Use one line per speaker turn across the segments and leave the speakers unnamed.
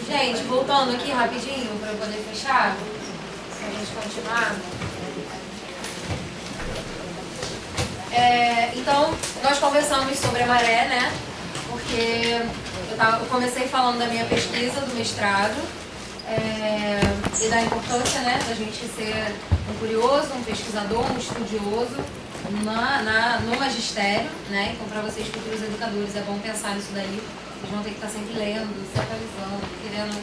Gente, voltando aqui rapidinho para eu poder fechar, pra gente continuar. Então, nós conversamos sobre a maré, né? Porque eu comecei falando da minha pesquisa do mestrado e da importância, né, da gente ser um curioso, um pesquisador, um estudioso no magistério, né? Então, para vocês, futuros educadores, é bom pensar nisso daí. Vocês vão ter que estar sempre lendo, se atualizando, querendo,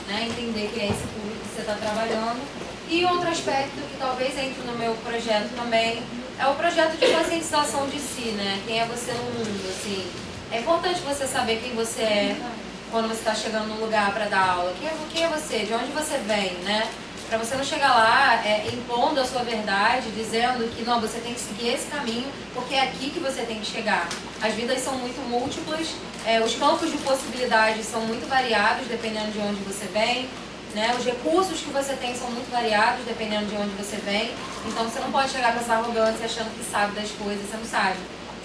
né, entender que é esse público que você está trabalhando. E outro aspecto que talvez entre no meu projeto também é o projeto de conscientização de si, né? Quem é você no mundo, assim. É importante você saber quem você é quando você está chegando num lugar para dar aula. Quem é você? De onde você vem, né? Para você não chegar lá impondo a sua verdade, dizendo que não, você tem que seguir esse caminho, porque é aqui que você tem que chegar. As vidas são muito múltiplas, os campos de possibilidades são muito variados, dependendo de onde você vem, né? Os recursos que você tem são muito variados, dependendo de onde você vem. Então você não pode chegar com essa arrogância achando que sabe das coisas, você não sabe.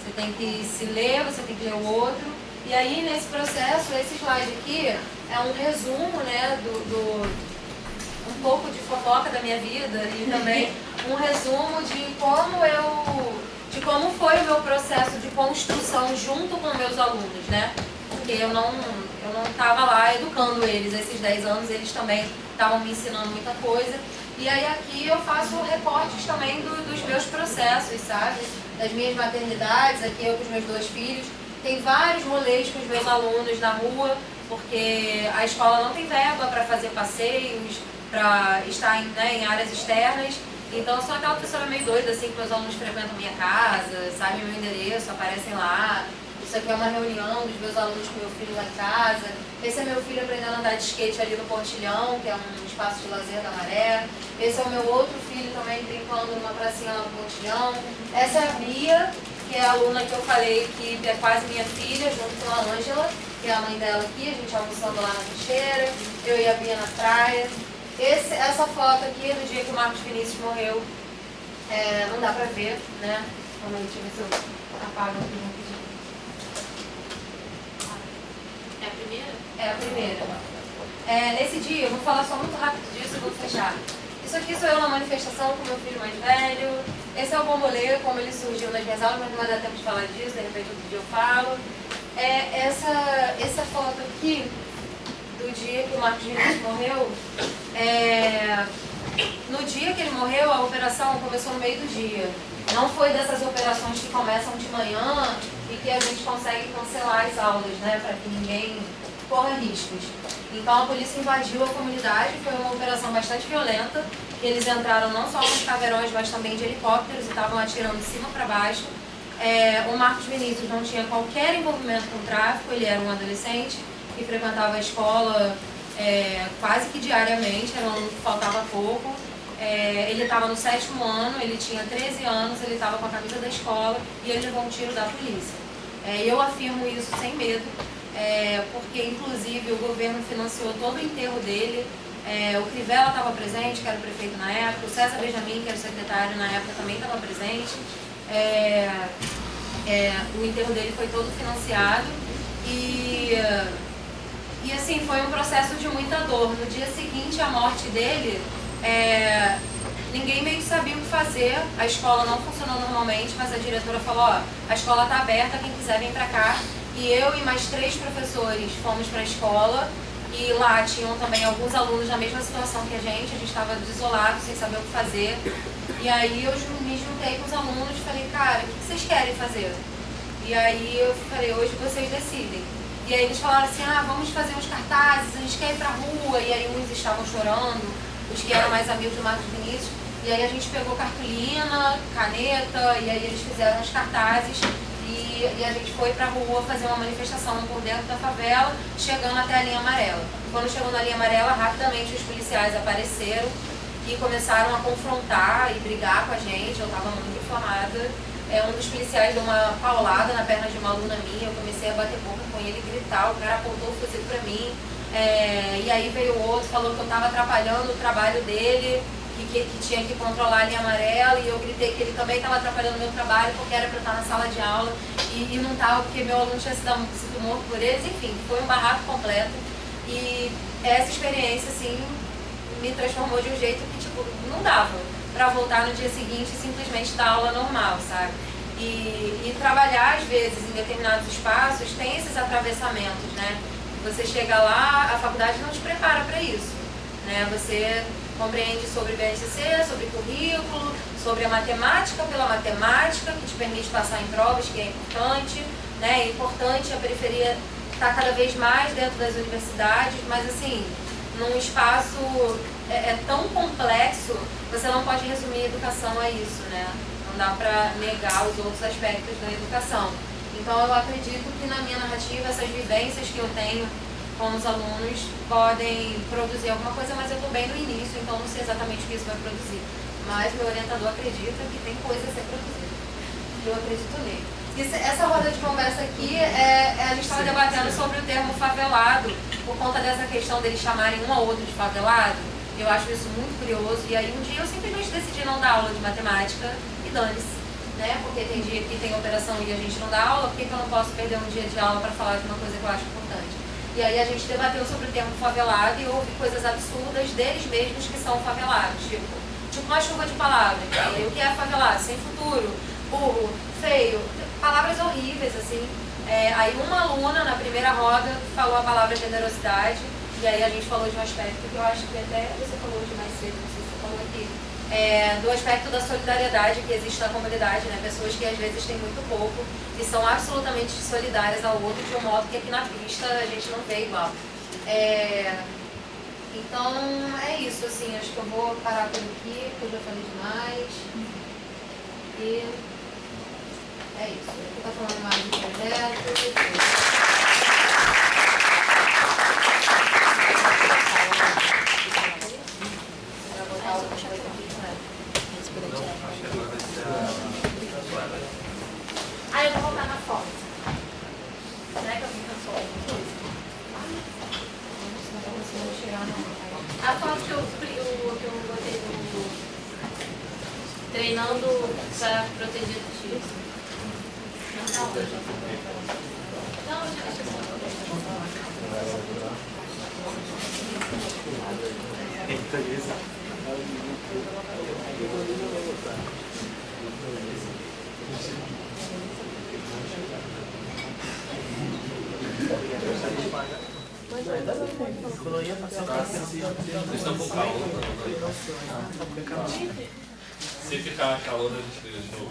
Você tem que se ler, você tem que ler o outro. E aí, nesse processo, esse slide aqui é um resumo, né, um pouco de fofoca da minha vida e também um resumo de como foi o meu processo de construção junto com meus alunos, né? Porque eu não estava lá educando eles esses 10 anos, eles também estavam me ensinando muita coisa. E aí aqui eu faço recortes também dos meus processos, sabe? Das minhas maternidades, aqui eu com os meus 2 filhos. Tem vários rolês com os meus alunos na rua, porque a escola não tem verba para fazer passeios, para estar em áreas externas. Então eu sou aquela pessoa meio doida, assim, que meus alunos frequentam minha casa, sabem meu endereço, aparecem lá. Isso aqui é uma reunião dos meus alunos com meu filho lá em casa. Esse é meu filho aprendendo a andar de skate ali no Pontilhão, que é um espaço de lazer da Maré. Esse é o meu outro filho também brincando numa pracinha lá no Pontilhão. Essa é a Bia, que é a aluna que eu falei que é quase minha filha, junto com a Ângela, que é a mãe dela aqui, a gente almoçando lá na trincheira, eu e a Bia na praia. Essa foto aqui, no dia que o Marcos Vinícius morreu, não dá pra ver, né? Deixa eu ver se eu apago aqui rapidinho.
É a primeira?
É a primeira. Nesse dia, eu vou falar só muito rápido disso e vou fechar. Isso aqui sou eu na manifestação com meu filho mais velho. Esse é o Bombolê, como ele surgiu nas minhas aulas, mas não vai dar tempo de falar disso, de repente outro dia eu falo. Essa foto aqui, do dia que o Marcos Vinícius morreu, no dia que ele morreu, a operação começou no meio do dia. Não foi dessas operações que começam de manhã e que a gente consegue cancelar as aulas, né, para que ninguém corra riscos. Então a polícia invadiu a comunidade, foi uma operação bastante violenta. Eles entraram não só nos caveirões, mas também de helicópteros e estavam atirando de cima para baixo. O Marcos Vinícius não tinha qualquer envolvimento com o tráfico, ele era um adolescente que frequentava a escola quase que diariamente, era um aluno que faltava pouco. Ele estava no 7º ano, ele tinha 13 anos, ele estava com a camisa da escola e ele levou um tiro da polícia. Eu afirmo isso sem medo, porque inclusive o governo financiou todo o enterro dele. O Crivella estava presente, que era o prefeito na época, o César Benjamin, que era o secretário na época, também estava presente. O enterro dele foi todo financiado e assim, foi um processo de muita dor. No dia seguinte à morte dele, ninguém meio que sabia o que fazer, a escola não funcionou normalmente, mas a diretora falou, ó, a escola está aberta, quem quiser vem pra cá. E eu e mais 3 professores fomos para a escola e lá tinham também alguns alunos na mesma situação que a gente estava desolado, sem saber o que fazer. E aí eu me juntei com os alunos e falei, cara, o que vocês querem fazer? E aí eu falei, hoje vocês decidem. E aí eles falaram assim, vamos fazer uns cartazes, a gente quer ir pra rua. E aí uns estavam chorando, os que eram mais amigos do Marcos Vinícius. E aí a gente pegou cartolina, caneta, e aí eles fizeram os cartazes. E e a gente foi pra rua fazer uma manifestação por dentro da favela, chegando até a linha amarela. Quando chegou na linha amarela, rapidamente os policiais apareceram e começaram a confrontar e brigar com a gente. Eu estava muito inflamada. Um dos policiais deu uma paulada na perna de uma aluna minha, eu comecei a bater boca com ele, gritar, o cara apontou o fuzil pra mim. E aí veio o outro, falou que eu estava atrapalhando o trabalho dele, que tinha que controlar a linha amarela, e eu gritei que ele também estava atrapalhando o meu trabalho porque era para eu estar na sala de aula e não estava porque meu aluno tinha sido morto por eles. Enfim, foi um barraco completo. E essa experiência, assim, me transformou de um jeito que, tipo, não dava para voltar no dia seguinte e simplesmente dar aula normal, sabe? E trabalhar, às vezes, em determinados espaços, tem esses atravessamentos, né? Você chega lá, a faculdade não te prepara para isso, né? Você compreende sobre BNCC, sobre currículo, sobre a matemática pela matemática, que te permite passar em provas, que é importante, né? É importante a periferia estar cada vez mais dentro das universidades, mas assim, num espaço tão complexo, você não pode resumir a educação a isso, né? Não dá para negar os outros aspectos da educação. Então eu acredito que na minha narrativa, essas vivências que eu tenho com os alunos podem produzir alguma coisa, mas eu estou bem no início, então não sei exatamente o que isso vai produzir. Mas meu orientador acredita que tem coisa a ser produzida. Eu acredito nele. Essa roda de conversa aqui, a gente estava debatendo sobre o termo favelado, por conta dessa questão deles chamarem um ao outro de favelado. Eu acho isso muito curioso, e aí um dia eu simplesmente decidi não dar aula de matemática e dane-se, né? Porque tem dia que tem operação e a gente não dá aula, por que eu não posso perder um dia de aula para falar de uma coisa que eu acho importante? E aí a gente debateu sobre o termo favelado e houve coisas absurdas deles mesmos que são favelados, tipo uma chuva de palavras. E o que é favelado? Sem futuro, burro, feio, palavras horríveis, assim. Aí uma aluna, na primeira roda, falou a palavra generosidade, e aí a gente falou de um aspecto que eu acho que até você falou de mais cedo, não sei se você falou aqui, do aspecto da solidariedade que existe na comunidade, né? Pessoas que às vezes têm muito pouco e são absolutamente solidárias ao outro, de um modo que aqui na pista a gente não vê igual. Então é isso, assim, acho que eu vou parar por aqui, porque eu já falei demais. E é isso. Eu vou estar falando mais do projeto.
Eu vou voltar na foto. Será que alguém cansou alguma coisa? A foto que eu botei no treinando para proteger dos tiros. Não, deixa
Se ficar calor, a gente liga de novo.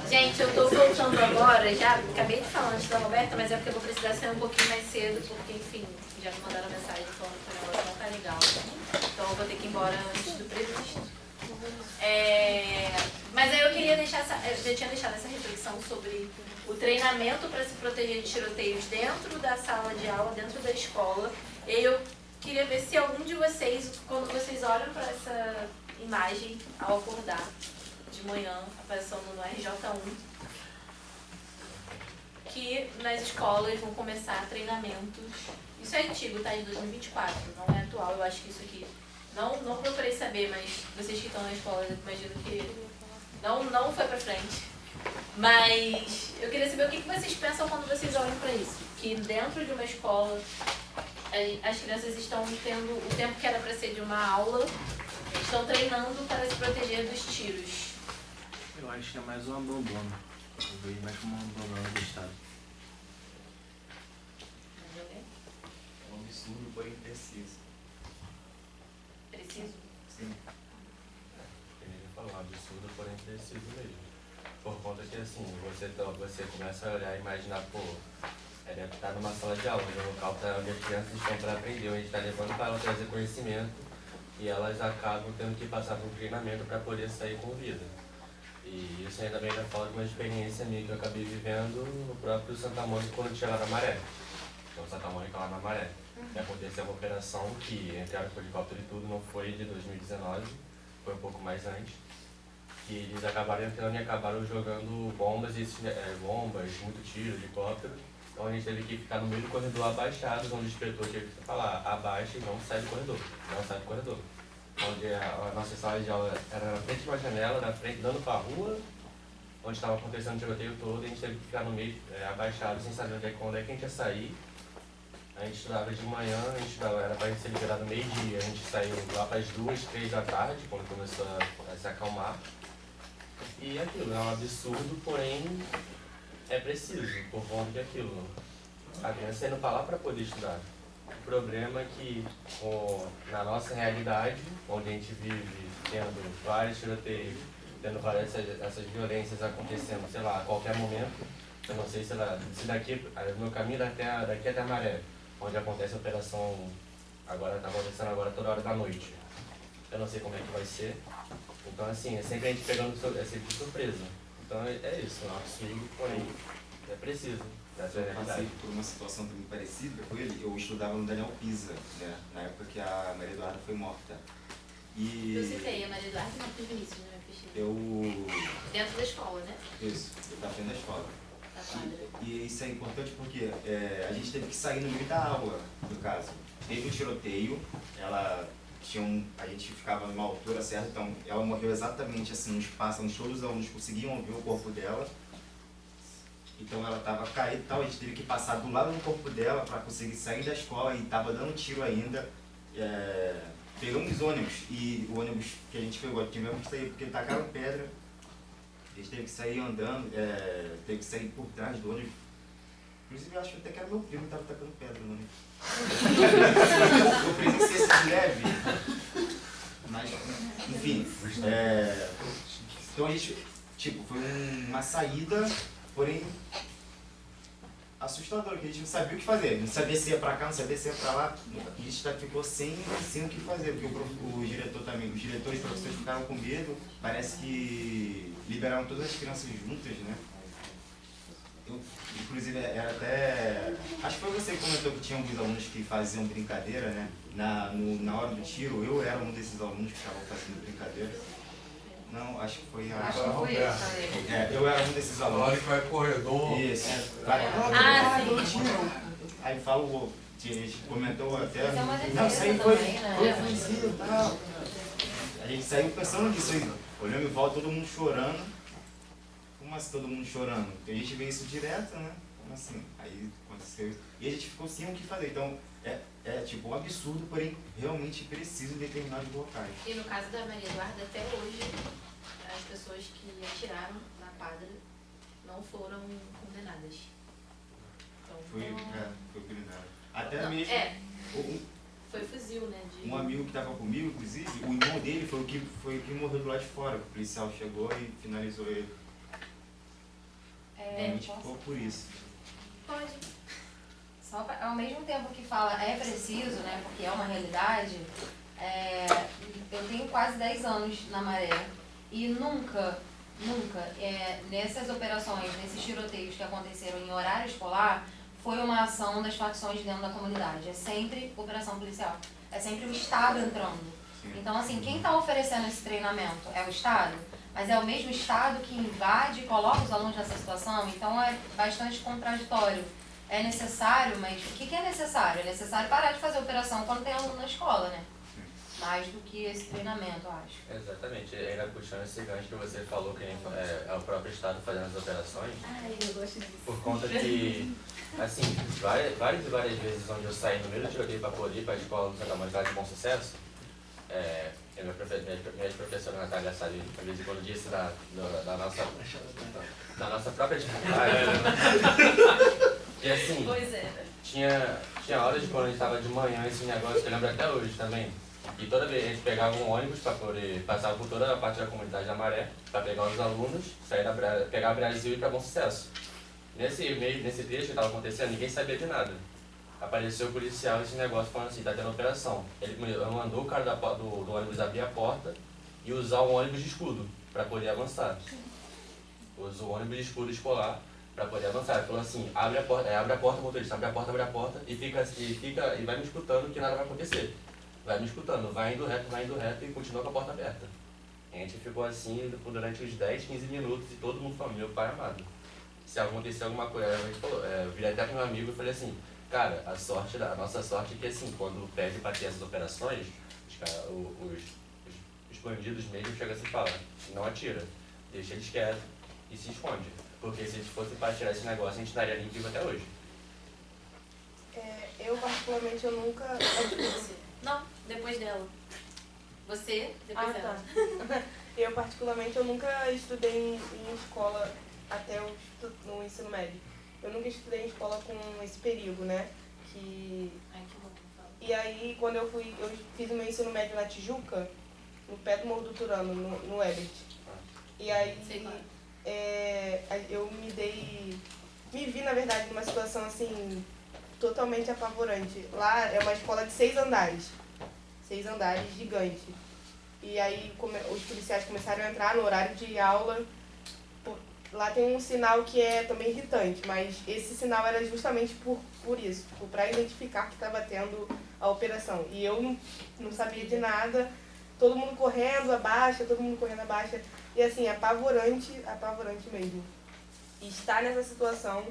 Gente, eu tô voltando agora, já acabei de falar antes da Roberta, mas é porque eu vou precisar sair um pouquinho mais cedo, porque, enfim, já me mandaram mensagem falando que o negócio não tá legal. Então eu vou ter que ir embora antes do previsto. Mas aí eu queria deixar eu já tinha deixado essa reflexão sobre o treinamento para se proteger de tiroteios dentro da sala de aula, dentro da escola. E aí eu queria ver se algum de vocês, quando vocês olham para essa imagem ao acordar de manhã, aparecendo no RJ1, que nas escolas vão começar treinamentos. Isso é antigo, tá? De 2024, não é atual. Eu acho que isso aqui, não procurei saber, mas vocês que estão na escola, eu imagino que não foi pra frente. Mas eu queria saber o que vocês pensam quando vocês olham para isso. Que dentro de uma escola, as crianças estão tendo o tempo que era para ser de uma aula, estão treinando para se proteger dos tiros.
Eu acho que é mais um abandono. Eu vejo mais como um abandono do Estado.
É um absurdo, porém preciso.
Preciso?
Sim. Eu ia falar, absurdo, porém preciso mesmo. Por conta que, assim, você começa a olhar e imaginar, pô, deve estar numa sala de aula, onde o local onde as crianças estão para aprender, onde a gente está levando para elas trazer conhecimento, e elas acabam tendo que passar por um treinamento para poder sair com vida. E isso ainda também já fala de uma experiência minha que eu acabei vivendo no próprio Santa Mônica quando tinha lá na Maré. Então Santa Mônica lá na Maré. E aconteceu uma operação que entraram com helicóptero e tudo, não foi de 2019, foi um pouco mais antes. Que eles acabaram entrando e acabaram jogando bombas, bombas, muito tiro, helicóptero. Então a gente teve que ficar no meio do corredor abaixado, onde o inspetor teve que falar, abaixa e não sai do corredor, não sai do corredor. Onde a nossa sala de aula era na frente de uma janela, na frente, dando para a rua, onde estava acontecendo o tiroteio todo, e a gente teve que ficar no meio, abaixado, sem saber onde é que a gente ia sair. A gente estudava de manhã, era para ser liberado meio-dia, a gente saiu lá para as 2, 3 da tarde, quando começou a se acalmar. E aquilo é um absurdo, porém é preciso, por conta de aquilo. A criança indo para lá para poder estudar. O problema é que, na nossa realidade, onde a gente vive tendo vários tiroteios, tendo várias essas violências acontecendo, sei lá, a qualquer momento, eu não sei, sei lá, se daqui, o meu caminho daqui até a Maré, onde acontece a operação, agora está acontecendo agora toda hora da noite. Eu não sei como é que vai ser. Então, assim, é sempre a gente pegando sempre de surpresa. Então, é isso, é um absurdo, porém, é preciso. Essa é a
Eu passei
realidade.
por uma situação também parecida com ele. Eu estudava no Daniel Pisa, né? Na época que a Maria Eduarda foi morta. E
Eu citei a Maria Eduarda e Marcos Vinícius na minha pesquisa.
eu...
Dentro da escola, né?
Isso, eu estava dentro da escola.
Da quadra.
E isso é importante porque a gente teve que sair no meio da aula, no caso. Teve um tiroteio, a gente ficava numa altura certa, então ela morreu exatamente assim, no espaço onde todos os alunos conseguiam ver o corpo dela. Então ela estava caída e tal, a gente teve que passar do lado do corpo dela para conseguir sair da escola e estava dando tiro ainda. Pegamos ônibus e o ônibus que a gente pegou, tivemos que sair porque tacaram pedra. A gente teve que sair andando, teve que sair por trás do ônibus. Inclusive eu acho até que era meu primo que estava tacando pedra no ônibus. Eu presenciei esse de leve. Mas, enfim. Então a gente, foi uma saída, porém assustadora, porque a gente não sabia o que fazer. Não sabia se ia pra cá, não sabia se ia pra lá. A gente ficou sem o que fazer, porque o diretor também, os diretores e professores ficaram com medo. Parece que liberaram todas as crianças juntas, né? Inclusive, era até... Acho que foi você que comentou que tinha alguns alunos que faziam brincadeira, né? Na hora do tiro, eu era um desses alunos que estavam fazendo brincadeira. Não, acho que foi a...
Acho que foi eu, falei.
Eu era um desses alunos.
Agora que vai corredor.
Isso.
Sim.
Aí fala o... A gente comentou até...
Mas é uma
Não, isso aí
defesa
foi...
também, né?
Foi ofensivo e tal. A gente saiu pensando nisso aí. Olhando em volta, todo mundo chorando. Como assim todo mundo chorando? Porque a gente vê isso direto, né? Como assim? Aí aconteceu isso. E a gente ficou sem o que fazer. Então, um absurdo, porém realmente preciso em determinados locais.
E no caso da Maria Eduarda, até hoje, as pessoas que atiraram na quadra não foram condenadas. Então,
Foi blindado. Até
não,
mesmo...
foi fuzil, né?
Um amigo que estava comigo, inclusive, o irmão dele foi o que morreu do lado de fora. O policial chegou e finalizou ele. A gente ficou por isso.
Pode.
Ao mesmo tempo que fala é preciso, né, porque é uma realidade, eu tenho quase 10 anos na Maré e nunca, nessas operações, nesses tiroteios que aconteceram em horário escolar, foi uma ação das facções dentro da comunidade. É sempre operação policial. É sempre o Estado entrando. Então, assim, quem está oferecendo esse treinamento é o Estado, mas é o mesmo Estado que invade e coloca os alunos nessa situação, então é bastante contraditório. É necessário, mas o que é necessário? É necessário parar de fazer operação quando tem aluno na escola, né? Mais do que esse treinamento, eu acho.
Exatamente. Ainda puxando esse gancho que você falou, que é o próprio Estado fazendo as operações.
Ai, eu gosto disso.
Por conta que, assim, várias e várias vezes onde eu saí no meio do tiroteio para poder ir para a escola do Santa Mônica de Bom Sucesso, minha professora Natália sabe, às vezes, quando disse da nossa própria dificuldade. E assim,
Pois é.
tinha horas de quando a gente estava de manhã, esse negócio que eu lembro até hoje também. E toda vez a gente pegava um ônibus para poder passar por toda a parte da comunidade da Maré, para pegar os alunos, pegar Brasil e ir para Bom Sucesso. Nesse trecho que estava acontecendo, ninguém sabia de nada. Apareceu o policial esse negócio falando assim, tá tendo operação. Ele mandou o cara do ônibus abrir a porta e usar o ônibus de escudo para poder avançar. usa o ônibus escuro escolar para poder avançar. Ele falou assim, abre a porta, motorista, abre a porta e vai me escutando que nada vai acontecer. Vai me escutando, vai indo reto e continua com a porta aberta. A gente ficou assim durante uns 10, 15 minutos e todo mundo falou, meu pai amado, se acontecer alguma coisa, a gente falou, eu virei até pro meu amigo e falei assim, cara, a nossa sorte é que assim, quando pede para ter essas operações, os bandidos mesmo chegam assim e falam, não atira, deixa eles quietos e se esconde. Porque se a gente fosse para tirar esse negócio, a gente estaria limpo até hoje.
Eu particularmente, eu nunca...
Não, depois dela. Você, depois dela.
Tá. Eu particularmente, eu nunca estudei em escola até no ensino médio. Eu nunca estudei em escola com esse perigo, né?
Ai, que bom.
E aí, quando eu fiz o meu ensino médio na Tijuca, no pé do Morro do Turano, no Ebert. E aí, eu me vi, na verdade, numa situação, assim, totalmente apavorante. Lá é uma escola de 6 andares. 6 andares, gigante. E aí, os policiais começaram a entrar no horário de aula. Lá tem um sinal que é também irritante, mas esse sinal era justamente por isso, para identificar que estava tendo a operação. E eu não sabia de nada, todo mundo correndo, abaixa. E assim, apavorante mesmo. E estar nessa situação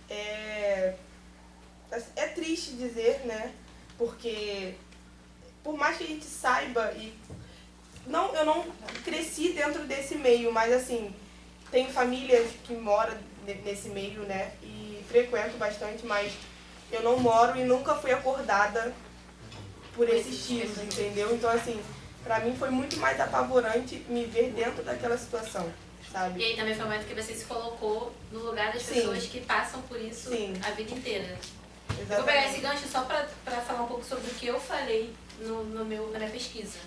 é triste dizer, né? Porque por mais que a gente saiba, eu não cresci dentro desse meio, mas assim, tenho famílias que moram nesse meio, né? E frequento bastante, mas eu não moro e nunca fui acordada por esses tiros, entendeu? Então, assim, pra mim foi muito mais apavorante me ver dentro daquela situação, sabe?
E aí também foi o momento que você se colocou no lugar das pessoas que passam por isso a vida inteira.
Exatamente.
Eu vou pegar esse gancho só pra falar um pouco sobre o que eu falei na minha pesquisa.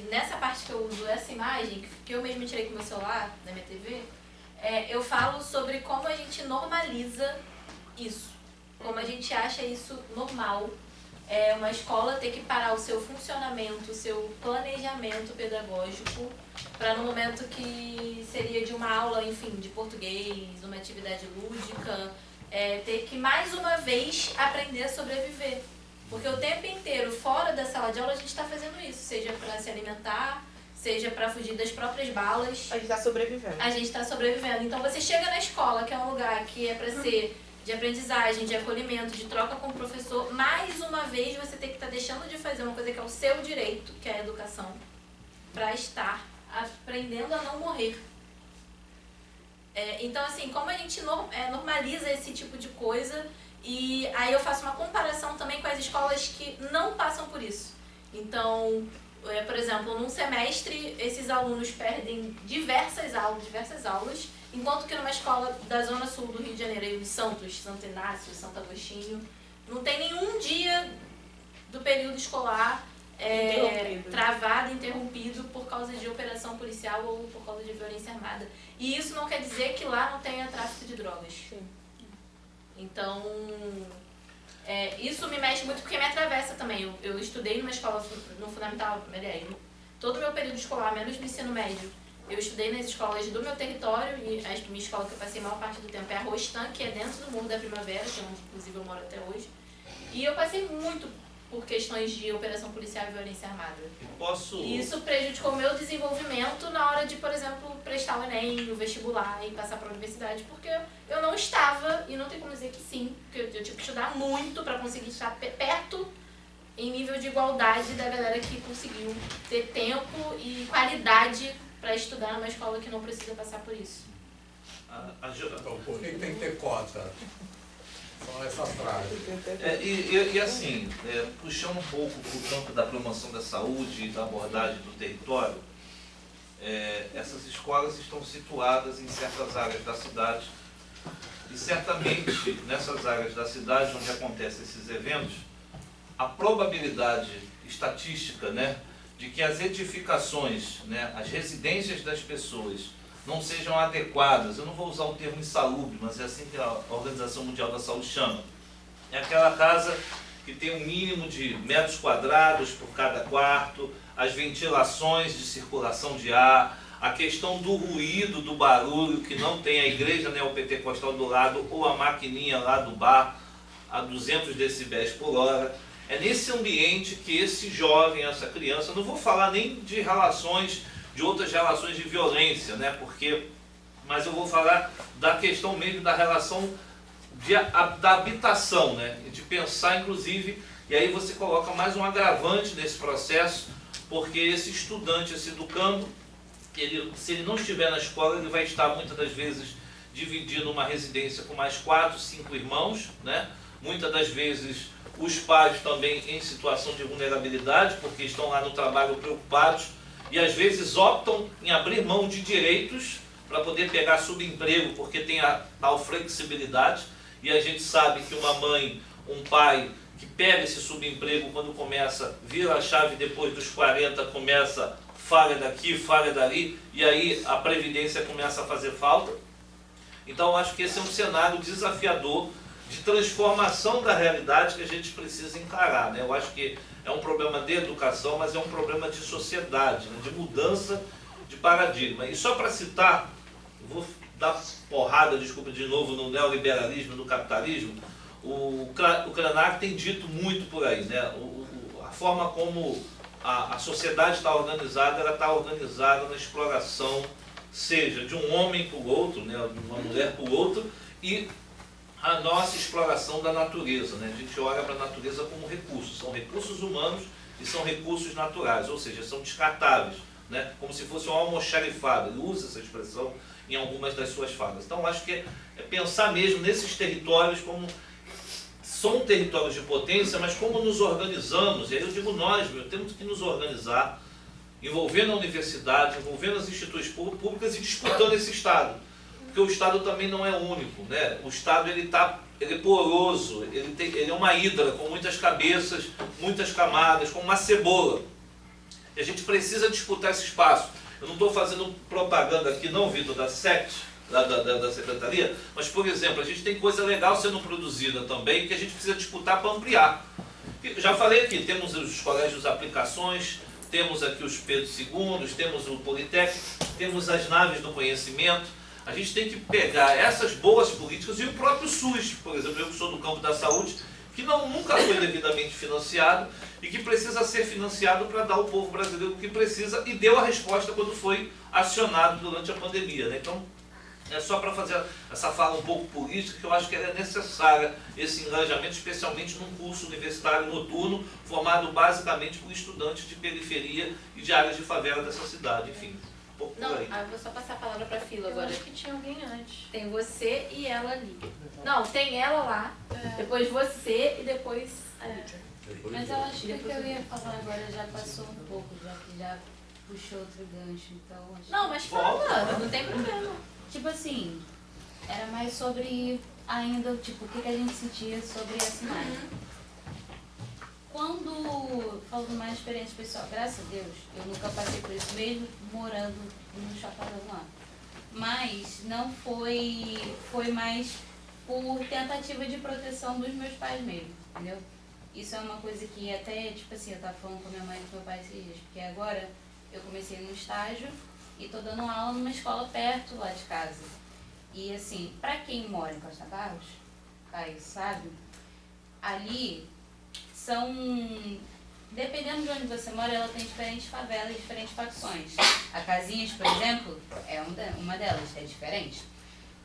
Nessa parte que eu uso essa imagem, que eu mesmo tirei com o meu celular, da minha TV, eu falo sobre como a gente normaliza isso. Como a gente acha isso normal. Uma escola ter que parar o seu funcionamento, o seu planejamento pedagógico, para no momento que seria de uma aula, enfim, de português, uma atividade lúdica, ter que mais uma vez aprender a sobreviver. Porque o tempo inteiro, fora da sala de aula, a gente está fazendo isso, seja para se alimentar, seja para fugir das próprias balas.
A gente está sobrevivendo.
A gente está sobrevivendo. Então você chega na escola, que é um lugar que é para ser de aprendizagem, de acolhimento, de troca com o professor, mais uma vez você tem que estar deixando de fazer uma coisa que é o seu direito, que é a educação, para estar aprendendo a não morrer. Então, assim, como a gente normaliza esse tipo de coisa, e aí eu faço uma comparação também com as escolas que não passam por isso. Então, por exemplo, num semestre, esses alunos perdem diversas aulas, enquanto que numa escola da Zona Sul do Rio de Janeiro, em Santos, Santo Inácio, Santo Agostinho, não tem nenhum dia do período escolar travado, interrompido por causa de operação policial ou por causa de violência armada. E isso não quer dizer que lá não tenha tráfico de drogas.
Sim.
Então, isso me mexe muito porque me atravessa também. Eu estudei numa escola no fundamental, todo o meu período escolar, menos no ensino médio, eu estudei nas escolas do meu território, e a minha escola que eu passei a maior parte do tempo é a Rostan, que é dentro do Morro da Primavera, que é onde inclusive eu moro até hoje. E eu passei muito por questões de operação policial e violência armada. E isso prejudicou o meu desenvolvimento na hora de, por exemplo, prestar o Enem, o vestibular e passar para a universidade, porque eu não estava, e não tem como dizer que sim, porque eu tive que estudar muito para conseguir estar perto, em nível de igualdade, da galera que conseguiu ter tempo e qualidade para estudar numa escola que não precisa passar por isso.
Então, por que tem que ter cota? Só essa frase.
E assim, puxando um pouco para o campo da promoção da saúde e da abordagem do território, essas escolas estão situadas em certas áreas da cidade e certamente nessas áreas da cidade onde acontecem esses eventos, a probabilidade estatística, né, de que as edificações, né, as residências das pessoas não sejam adequadas, eu não vou usar o termo insalubre, mas é assim que a Organização Mundial da Saúde chama. É aquela casa que tem um mínimo de metros quadrados por cada quarto, as ventilações de circulação de ar, a questão do ruído, do barulho, que não tem a igreja neopentecostal do lado ou a maquininha lá do bar a 200 decibéis por hora. É nesse ambiente que esse jovem, essa criança, não vou falar nem de relações, de outras relações de violência, né? Mas eu vou falar da questão mesmo da relação da habitação, né? De pensar, inclusive, e aí você coloca mais um agravante nesse processo, porque esse estudante, esse educando, se ele não estiver na escola, ele vai estar muitas das vezes dividindo uma residência com mais 4, 5 irmãos, né? Muitas das vezes os pais também em situação de vulnerabilidade, porque estão lá no trabalho preocupados e às vezes optam em abrir mão de direitos para poder pegar subemprego, porque tem a tal flexibilidade, e a gente sabe que uma mãe, um pai que pega esse subemprego quando começa, vira a chave depois dos 40, começa falha daqui, falha dali, e aí a previdência começa a fazer falta. Então eu acho que esse é um cenário desafiador de transformação da realidade que a gente precisa encarar, né? Eu acho que é um problema de educação, mas é um problema de sociedade, né? De mudança de paradigma. E só para citar, vou dar porrada, desculpa de novo, no neoliberalismo, no capitalismo, o Krenak tem dito muito por aí, né? A forma como a sociedade está organizada, ela está organizada na exploração, seja de um homem por outro, né? De uma mulher por outro, e a nossa exploração da natureza, né? A gente olha para a natureza como recursos, são recursos humanos e são recursos naturais, ou seja, são descartáveis, né? Como se fosse um almoxarifado. Ele usa essa expressão em algumas das suas falas. Então acho que é pensar mesmo nesses territórios como são territórios de potência, mas como nos organizamos, e aí eu digo nós, temos que nos organizar, envolvendo a universidade, envolvendo as instituições públicas e disputando esse Estado. Porque o Estado também não é único, né? O Estado ele é poroso, ele é uma hidra com muitas cabeças, muitas camadas, como uma cebola. E a gente precisa disputar esse espaço. Eu não estou fazendo propaganda aqui, não, Vitor, da SECT, da Secretaria, mas, por exemplo, a gente tem coisa legal sendo produzida também que a gente precisa disputar para ampliar. Eu já falei aqui, temos os colégios aplicações, temos aqui os Pedro II, temos o Politécnico, temos as naves do conhecimento. A gente tem que pegar essas boas políticas e o próprio SUS, por exemplo, eu que sou do campo da saúde, que nunca foi devidamente financiado e que precisa ser financiado para dar ao povo brasileiro o que precisa, e deu a resposta quando foi acionado durante a pandemia, né? Então, é só para fazer essa fala um pouco política, que eu acho que ela é necessária, esse engajamento, especialmente num curso universitário noturno, formado basicamente por estudantes de periferia e de áreas de favela dessa cidade, enfim.
Não, eu vou só passar a palavra para a Fila agora.
Eu acho que tinha alguém antes.
Tem você e ela ali. Não, tem ela lá, depois você e depois...
Mas eu acho que o que eu ia falar agora já passou um pouco, já que já puxou outro gancho, então...
Não, mas fala, não tem problema.
Tipo assim, era mais sobre ainda, tipo, o que a gente sentia sobre essa imagem. Quando, falando mais de experiência pessoal, graças a Deus, eu nunca passei por isso mesmo morando no Chapadão lá. Mas não foi mais por tentativa de proteção dos meus pais mesmo, entendeu? Isso é uma coisa que até, tipo assim, eu tava falando com a minha mãe e com meu pai esses dias, porque agora eu comecei no estágio e tô dando aula numa escola perto lá de casa. E assim, pra quem mora em Costa Barros, Caio sabe, ali são, dependendo de onde você mora, ela tem diferentes favelas, diferentes facções. A Casinhas, por exemplo, é uma delas, é diferente.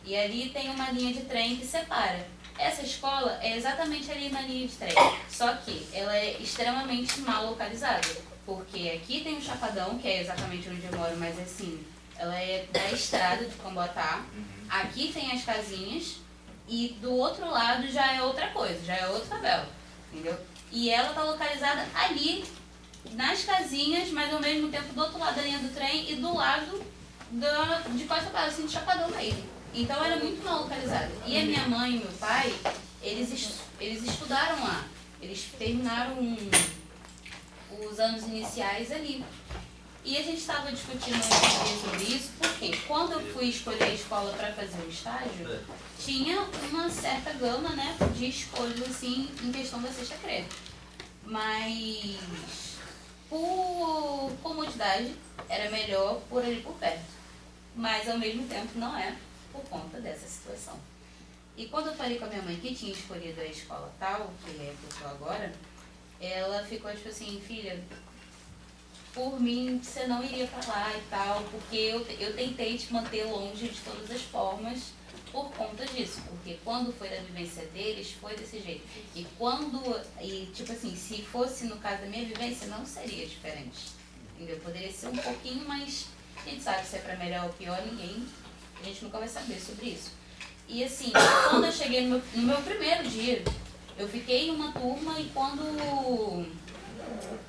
E ali tem uma linha de trem que separa. Essa escola é exatamente ali na linha de trem, só que ela é extremamente mal localizada. Porque aqui tem o Chapadão, que é exatamente onde eu moro, mas assim, ela é da estrada de Camboatá. Aqui tem as Casinhas e do outro lado já é outra coisa, já é outra favela, entendeu? E ela tá localizada ali, nas Casinhas, mas ao mesmo tempo do outro lado da linha do trem e do lado de Costa Barros, assim, de Chapadão mesmo. Então era muito mal localizada. E a minha mãe e meu pai, eles estudaram lá. Eles terminaram os anos iniciais ali. E a gente estava discutindo sobre isso, porque quando eu fui escolher a escola para fazer o estágio, tinha uma certa gama, né, de escolhas assim, em questão da sexta credo. Mas por comodidade, era melhor por ali por perto. Mas ao mesmo tempo não é por conta dessa situação. E quando eu falei com a minha mãe que tinha escolhido a escola tal, que é que eu tô agora, ela ficou tipo assim, filha, por mim você não iria pra lá e tal, porque eu tentei te manter longe de todas as formas por conta disso, porque quando foi da vivência deles, foi desse jeito. E tipo assim, se fosse no caso da minha vivência, não seria diferente. Entendeu? Poderia ser um pouquinho, mas a gente sabe se é pra melhor ou pior, a gente nunca vai saber sobre isso. E assim, quando eu cheguei no meu primeiro dia, eu fiquei em uma turma e quando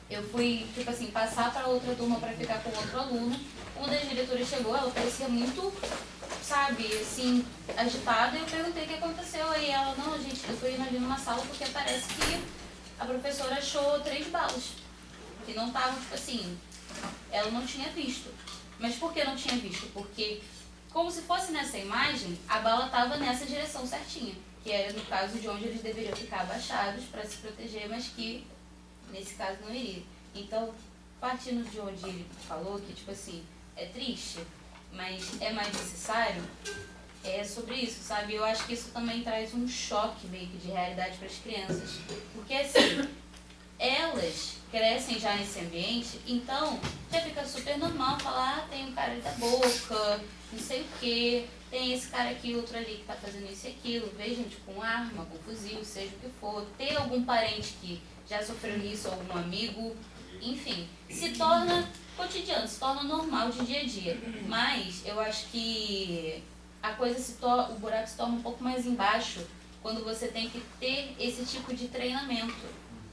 eu fui, tipo assim, passar para outra turma para ficar com outro aluno, uma das diretoras chegou, ela parecia muito, sabe, assim, agitada, e eu perguntei o que aconteceu. Aí ela, não, gente, eu tô indo ali numa sala porque parece que a professora achou 3 balas, que não estavam, tipo assim, ela não tinha visto. Mas por que não tinha visto? Porque, como se fosse nessa imagem, a bala estava nessa direção certinha, que era no caso de onde eles deveriam ficar abaixados para se proteger, mas que nesse caso não iria. Então, partindo de onde ele falou, que tipo assim, é triste, mas é mais necessário, é sobre isso, sabe? Eu acho que isso também traz um choque meio que de realidade para as crianças. Porque assim, elas crescem já nesse ambiente, então já fica super normal falar, ah, tem um cara ali da boca, não sei o que, tem esse cara aqui, outro ali que tá fazendo isso e aquilo, vê gente com arma, com fuzil, seja o que for, ter algum parente que já sofreu isso, algum amigo, enfim, se torna cotidiano, se torna normal de dia a dia. Mas eu acho que a coisa o buraco se torna um pouco mais embaixo quando você tem que ter esse tipo de treinamento,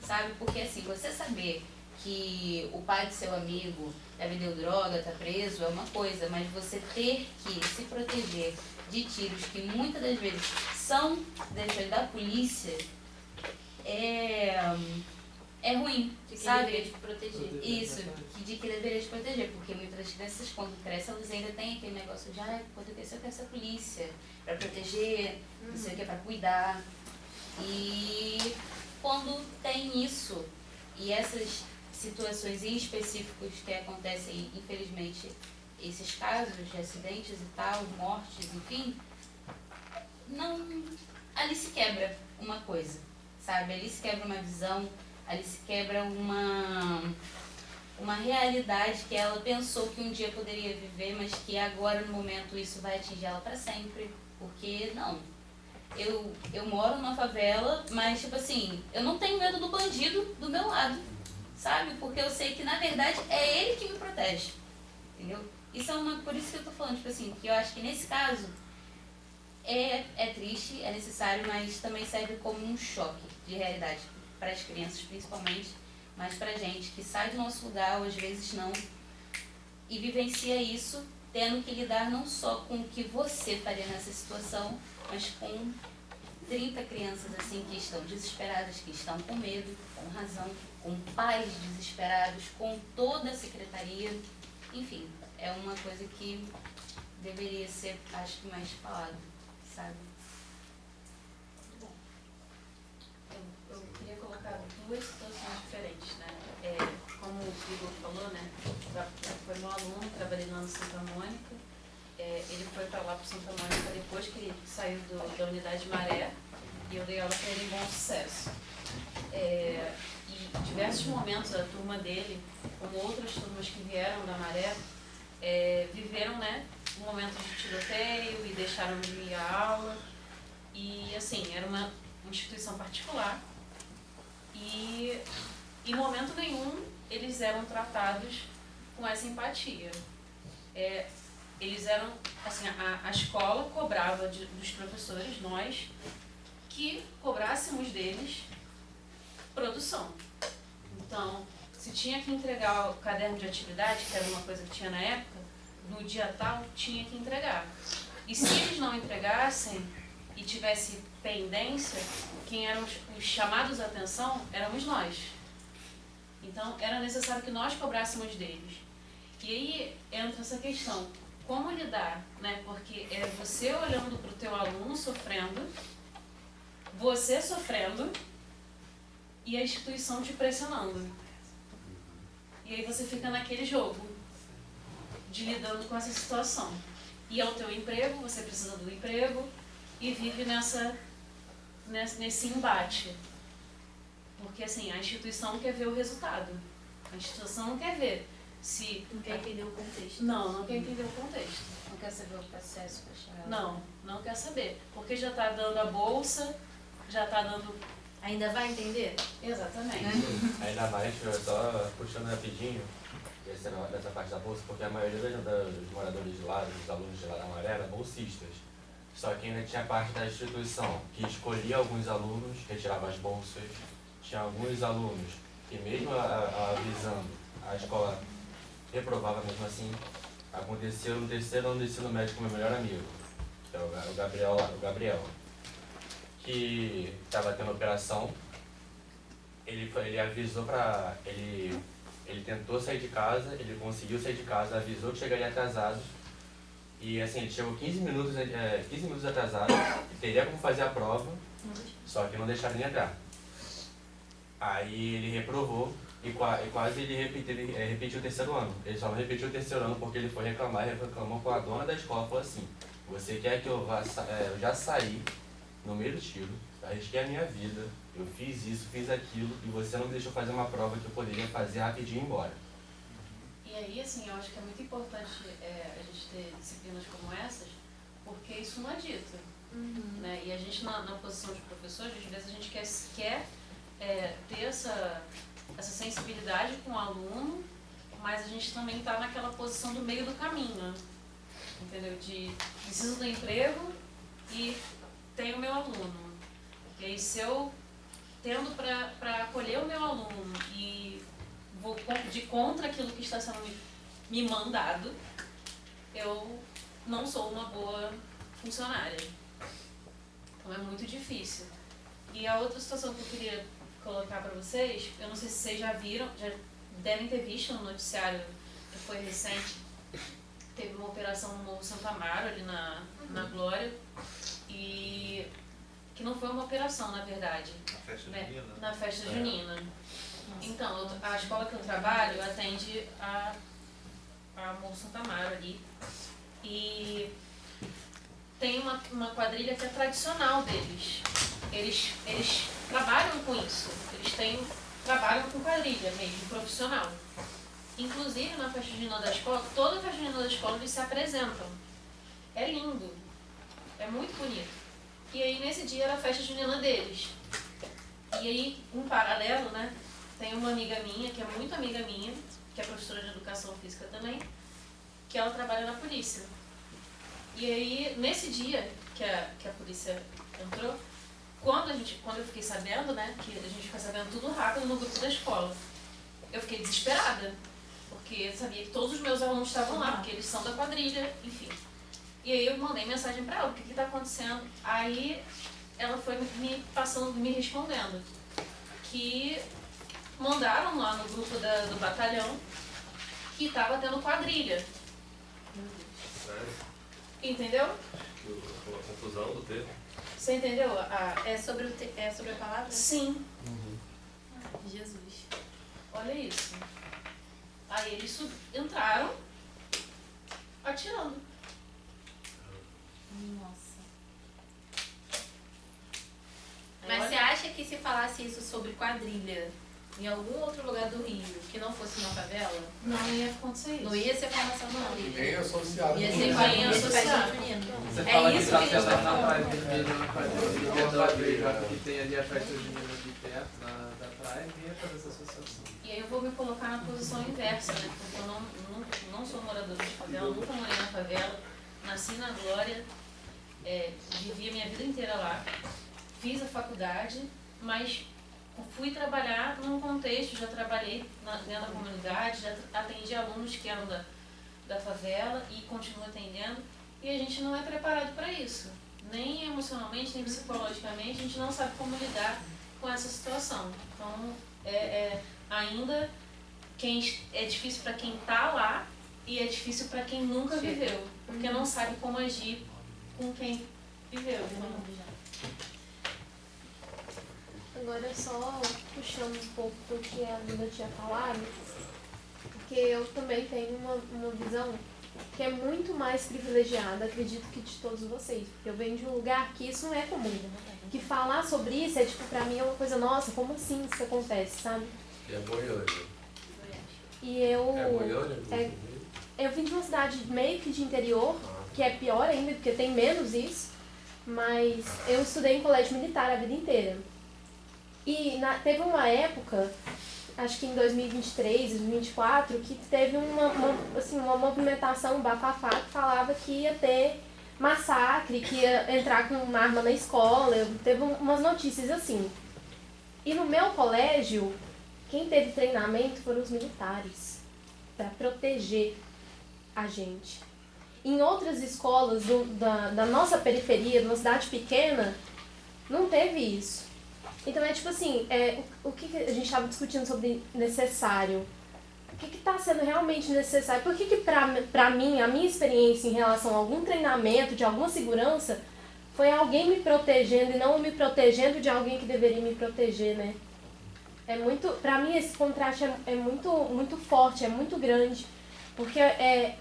sabe? Porque assim, você saber que o pai do seu amigo já vendeu droga, tá preso, é uma coisa, mas você ter que se proteger de tiros que muitas das vezes são da polícia, é ruim,
De que
sabe?
deveria te proteger.
Isso, de que deveria te proteger, porque muitas das crianças, quando crescem, elas ainda têm aquele negócio de, quando eu crescer eu quero ser polícia, pra proteger, não sei o que, pra cuidar. E quando tem isso, e essas situações em específicos que acontecem, infelizmente, esses casos de acidentes e tal, mortes, enfim, ali se quebra uma coisa, sabe? Ali se quebra uma visão, ali se quebra uma realidade que ela pensou que um dia poderia viver, mas que agora, no momento, isso vai atingir ela para sempre. Porque, não, eu moro numa favela, mas, tipo assim, eu não tenho medo do bandido do meu lado, sabe? Porque eu sei que, na verdade, é ele que me protege, entendeu? Por isso que eu tô falando, tipo assim, que eu acho que nesse caso é triste, é necessário, mas também serve como um choque de realidade para as crianças, principalmente, mas pra gente que sai do nosso lugar, ou às vezes não, e vivencia isso, tendo que lidar não só com o que você faria nessa situação, mas com 30 crianças assim que estão desesperadas, que estão com medo, com razão, com pais desesperados, com toda a secretaria, enfim, é uma coisa que deveria ser, acho que, mais falado, sabe?
Eu queria colocar 2 situações diferentes, né? Como o Igor falou, né? Foi meu aluno, trabalhei lá no Santa Mônica. Ele foi para lá para Santa Mônica depois que ele saiu da unidade Maré, e eu dei aula para ele em Bom Sucesso. E diversos momentos da turma dele, como outras turmas que vieram da Maré, viveram, né, momentos de tiroteio e deixaram de ir à aula. E assim, era uma instituição particular e em momento nenhum eles eram tratados com essa empatia. Eles eram, assim, a escola cobrava dos professores, nós, que cobrássemos deles produção. Então, se tinha que entregar o caderno de atividade, que era uma coisa que tinha na época, no dia tal, tinha que entregar. E se eles não entregassem e tivesse pendência, quem eram os chamados à atenção éramos nós. Então, era necessário que nós cobrássemos deles. E aí entra essa questão, como lidar, né? Porque é você olhando para o teu aluno sofrendo, você sofrendo e a instituição te pressionando. E
E aí você fica naquele jogo de lidando com essa situação. E é o teu emprego, você precisa do emprego e vive nesse embate. Porque assim, a instituição quer ver o resultado. A instituição não quer ver se...
Não quer entender o contexto.
Não quer entender o contexto.
Não quer saber o processo para chegar.
Não quer saber. Porque já está dando a bolsa, já está dando...
Ainda vai entender?
Exatamente.
Ainda mais, só puxando rapidinho, dessa parte da bolsa, porque a maioria dos moradores de lá, dos alunos de lá da Maré, eram bolsistas. Só que ainda tinha parte da instituição que escolhia alguns alunos, retirava as bolsas. Tinha alguns alunos que mesmo avisando, a escola reprovava mesmo assim. Aconteceu no terceiro ano do ensino médio com meu melhor amigo, que é o Gabriel, que estava tendo operação. Ele avisou para... Ele tentou sair de casa, ele conseguiu sair de casa, avisou que chegaria atrasado. E assim, ele chegou 15 minutos atrasado, teria como fazer a prova, só que não deixaram ele entrar. Aí ele reprovou e quase ele repetiu o terceiro ano. Ele só não repetiu o terceiro ano porque ele foi reclamar, ele reclamou com a dona da escola, falou assim: você quer que eu já saí no meio do tiro, arrisquei a minha vida, eu fiz isso, fiz aquilo, e você não me deixou fazer uma prova que eu poderia fazer rapidinho e ir embora.
E aí, assim, eu acho que é muito importante a gente ter disciplinas como essas, porque isso não é dito. Né? E a gente, na posição de professor, às vezes a gente quer ter essa sensibilidade com o aluno, mas a gente também está naquela posição do meio do caminho, entendeu? De preciso do emprego e tenho o meu aluno. E aí, se eu tendo para acolher o meu aluno e vou de contra aquilo que está sendo me mandado, eu não sou uma boa funcionária. Então é muito difícil. E a outra situação que eu queria colocar para vocês, eu não sei se vocês já viram, já devem ter visto no noticiário que foi recente, teve uma operação no Morro Santo Amaro, ali na Glória, e que não foi uma operação, na verdade.
Na festa junina?
Na festa junina. Então, a escola que eu trabalho atende a Morro Santo Amaro ali. E tem uma quadrilha que é tradicional deles. Eles trabalham com isso. Trabalham com quadrilha mesmo, profissional. Inclusive, na festa junina da escola, toda a festa junina da escola eles se apresentam. É lindo. É muito bonito. E aí, nesse dia, era a festa junina deles. E aí, em paralelo, né, tem uma amiga minha, que é muito amiga minha, que é professora de educação física também, que ela trabalha na polícia. E aí, nesse dia que a polícia entrou, quando eu fiquei sabendo, né, que a gente ficou sabendo tudo rápido no grupo da escola, eu fiquei desesperada, porque eu sabia que todos os meus alunos estavam lá, porque eles são da quadrilha, enfim. E aí eu mandei mensagem pra ela, o que está acontecendo? Aí ela foi me respondendo que mandaram lá no grupo do batalhão que estava tendo quadrilha.
Sério?
Entendeu?
A confusão do termo.
Você entendeu?
É sobre a palavra?
Sim.
Jesus.
Olha isso. Aí eles entraram atirando.
Nossa. Mas você acha que se falasse isso sobre quadrilha em algum outro lugar do Rio que não fosse uma favela,
não ia acontecer isso?
Não ia ser formação de quadrilha.
Nem associado.
Ia ser bem associado.
É
isso que a gente está
na
falando.
quadrilha que tem ali a festa junina de perto, da praia, e ia fazer essa associação.
E aí eu vou me colocar na posição inversa, né? Porque eu não sou moradora de favela, nunca morei na favela, nasci na Glória, vivi a minha vida inteira lá, fiz a faculdade, mas fui trabalhar num contexto, já trabalhei dentro da comunidade, já atendi alunos que eram da favela e continuo atendendo, e a gente não é preparado para isso, nem emocionalmente, nem psicologicamente, a gente não sabe como lidar com essa situação. Então, ainda é difícil para quem está lá e é difícil para quem nunca viveu, porque não sabe como agir com quem viveu.
Agora, só puxando um pouco do que a Duda tinha falado, porque eu também tenho uma visão que é muito mais privilegiada, acredito que de todos vocês. Porque eu venho de um lugar que isso não é comum. Que falar sobre isso é, tipo, pra mim é uma coisa, nossa, como assim isso acontece, sabe?
É Goiânia.
E eu...
É Goiânia?
Eu vim de uma cidade meio que de interior, que é pior ainda, porque tem menos isso. Mas eu estudei em colégio militar a vida inteira. E teve uma época, acho que em 2023, 2024, que teve uma movimentação, um bafafá, que falava que ia ter massacre, que ia entrar com uma arma na escola. Teve umas notícias assim. E no meu colégio, quem teve treinamento foram os militares, para proteger a gente. Em outras escolas da nossa periferia, de uma cidade pequena, não teve isso. Então é tipo assim, o que a gente estava discutindo sobre necessário. O que está sendo realmente necessário? Por que pra mim, a minha experiência em relação a algum treinamento, de alguma segurança, foi alguém me protegendo e não me protegendo de alguém que deveria me proteger, né? Pra mim esse contraste é muito, muito forte, é muito grande. Porque é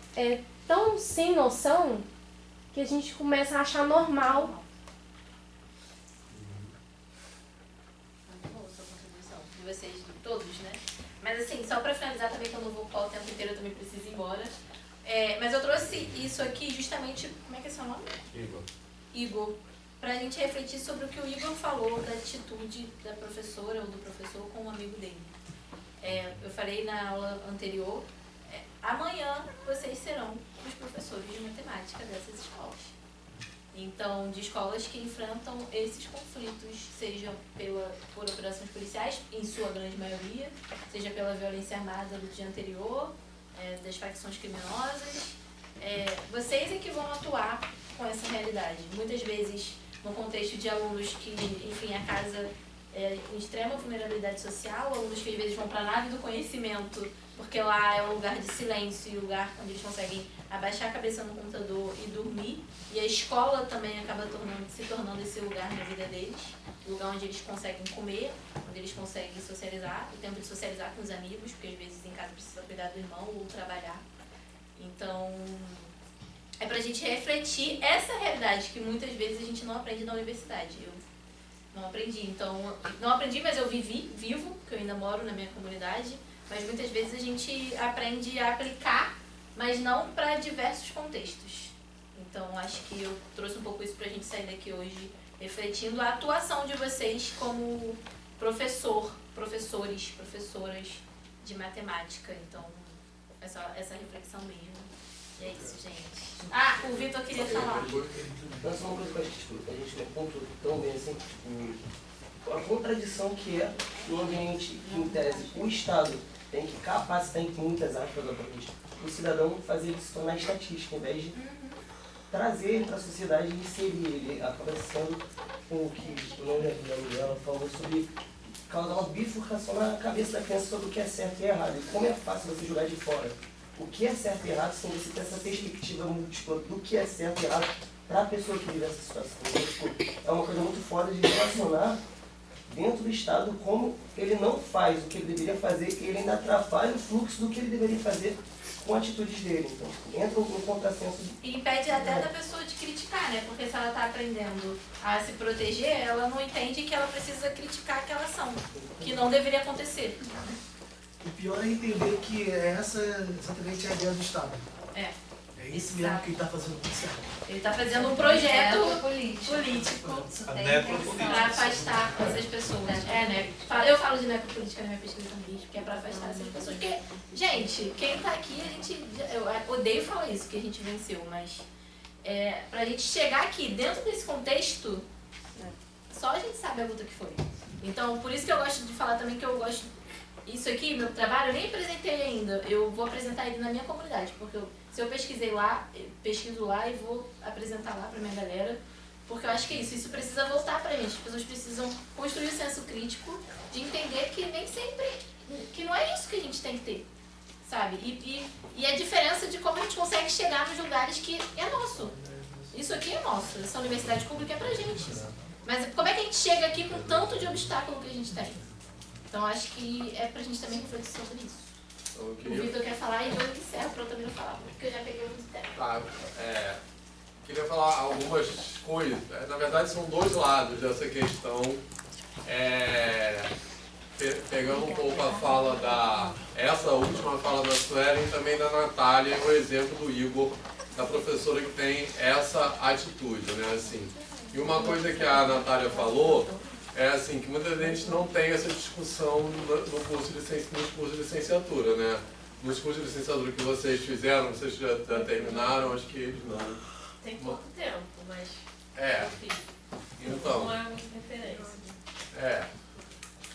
tão sem noção que a gente começa a achar normal.
De vocês, de todos, né? Mas assim, só pra finalizar também, que eu não vou ocupar o tempo inteiro, eu também preciso ir embora. Mas eu trouxe isso aqui justamente, como é que é seu nome? Igor. Pra gente refletir sobre o que o Igor falou da atitude da professora ou do professor com um amigo dele. Eu falei na aula anterior, amanhã vocês serão os professores de matemática dessas escolas. Então, de escolas que enfrentam esses conflitos, seja por operações policiais, em sua grande maioria, seja pela violência armada do dia anterior, das facções criminosas. Vocês é que vão atuar com essa realidade. Muitas vezes, no contexto de alunos que, enfim, a casa em extrema vulnerabilidade social, alunos que às vezes vão para a nave do conhecimento, porque lá é um lugar de silêncio e um lugar onde eles conseguem abaixar a cabeça no computador e dormir. E a escola também acaba se tornando esse lugar na vida deles, lugar onde eles conseguem comer, onde eles conseguem socializar, o tempo de socializar com os amigos, porque às vezes em casa precisa cuidar do irmão ou trabalhar. Então, é pra gente refletir essa realidade que muitas vezes a gente não aprende na universidade. Eu não aprendi, então, não aprendi, mas eu vivo, porque eu ainda moro na minha comunidade, mas muitas vezes a gente aprende a aplicar, mas não para diversos contextos. Então, acho que eu trouxe um pouco isso pra gente sair daqui hoje, refletindo a atuação de vocês como professores, professoras de matemática. Então, essa reflexão mesmo. E é isso, gente. O Vitor queria falar.
Não, só uma coisa que a gente não pontuou tão bem assim, tipo, a contradição que é um ambiente que, em tese, o Estado tem que capacitar, em muitas aspas, o cidadão fazer ele se tornar estatística, em vez de trazer para a sociedade e inserir ele. Acaba sendo o que o nome da Gabriela falou sobre causar uma bifurcação na cabeça da criança sobre o que é certo e errado. E como é fácil você jogar de fora o que é certo e errado sem você ter essa perspectiva múltipla do que é certo e errado para a pessoa que vive essa situação. Então, tipo, é uma coisa muito foda de relacionar dentro do Estado como ele não faz o que ele deveria fazer e ele ainda atrapalha o fluxo do que ele deveria fazer com atitudes dele. Então, entra no contrassenso.
E impede até da pessoa de criticar, né? Porque se ela está aprendendo a se proteger, ela não entende que ela precisa criticar aquela ação, que não deveria acontecer.
O pior é entender que essa exatamente é a ideia do Estado. É isso mesmo que ele está fazendo tudo certo.
Ele está fazendo um projeto político para afastar essas pessoas. Né? Eu falo de necropolítica na minha pesquisa também, porque é para afastar essas pessoas. Porque, gente, quem está aqui, eu odeio falar isso, que a gente venceu, mas para a gente chegar aqui dentro desse contexto, só a gente sabe a luta que foi. Então, por isso que eu gosto de falar também que eu gosto. Isso aqui, meu trabalho, eu nem apresentei ainda. Eu vou apresentar ele na minha comunidade, porque se eu pesquiso lá e vou apresentar lá pra minha galera, porque eu acho que é isso. Isso precisa voltar pra gente. As pessoas precisam construir o senso crítico de entender que nem sempre, que não é isso que a gente tem que ter, sabe? E a diferença de como a gente consegue chegar nos lugares que é nosso. Isso aqui é nosso. Essa universidade pública é pra gente. Mas como é que a gente chega aqui com tanto de obstáculo que a gente tem? Então, acho que é pra gente também refletir sobre isso.
Então, eu
O
queria...
Vitor quer falar e eu encerro pra eu também não falar, porque eu já peguei muito tempo.
Tá, queria falar algumas coisas. Na verdade, são dois lados dessa questão. Pegando um pouco a fala essa última fala da Suelen e também da Natália, e o exemplo do Igor, da professora que tem essa atitude, né, assim. E uma coisa que a Natália falou é assim, que muita gente não tem essa discussão nos cursos de licenciatura, né. Nos cursos de licenciatura que vocês fizeram, vocês já terminaram, acho que eles não.
Tem pouco tempo, mas...
Então...
Não é muita referência.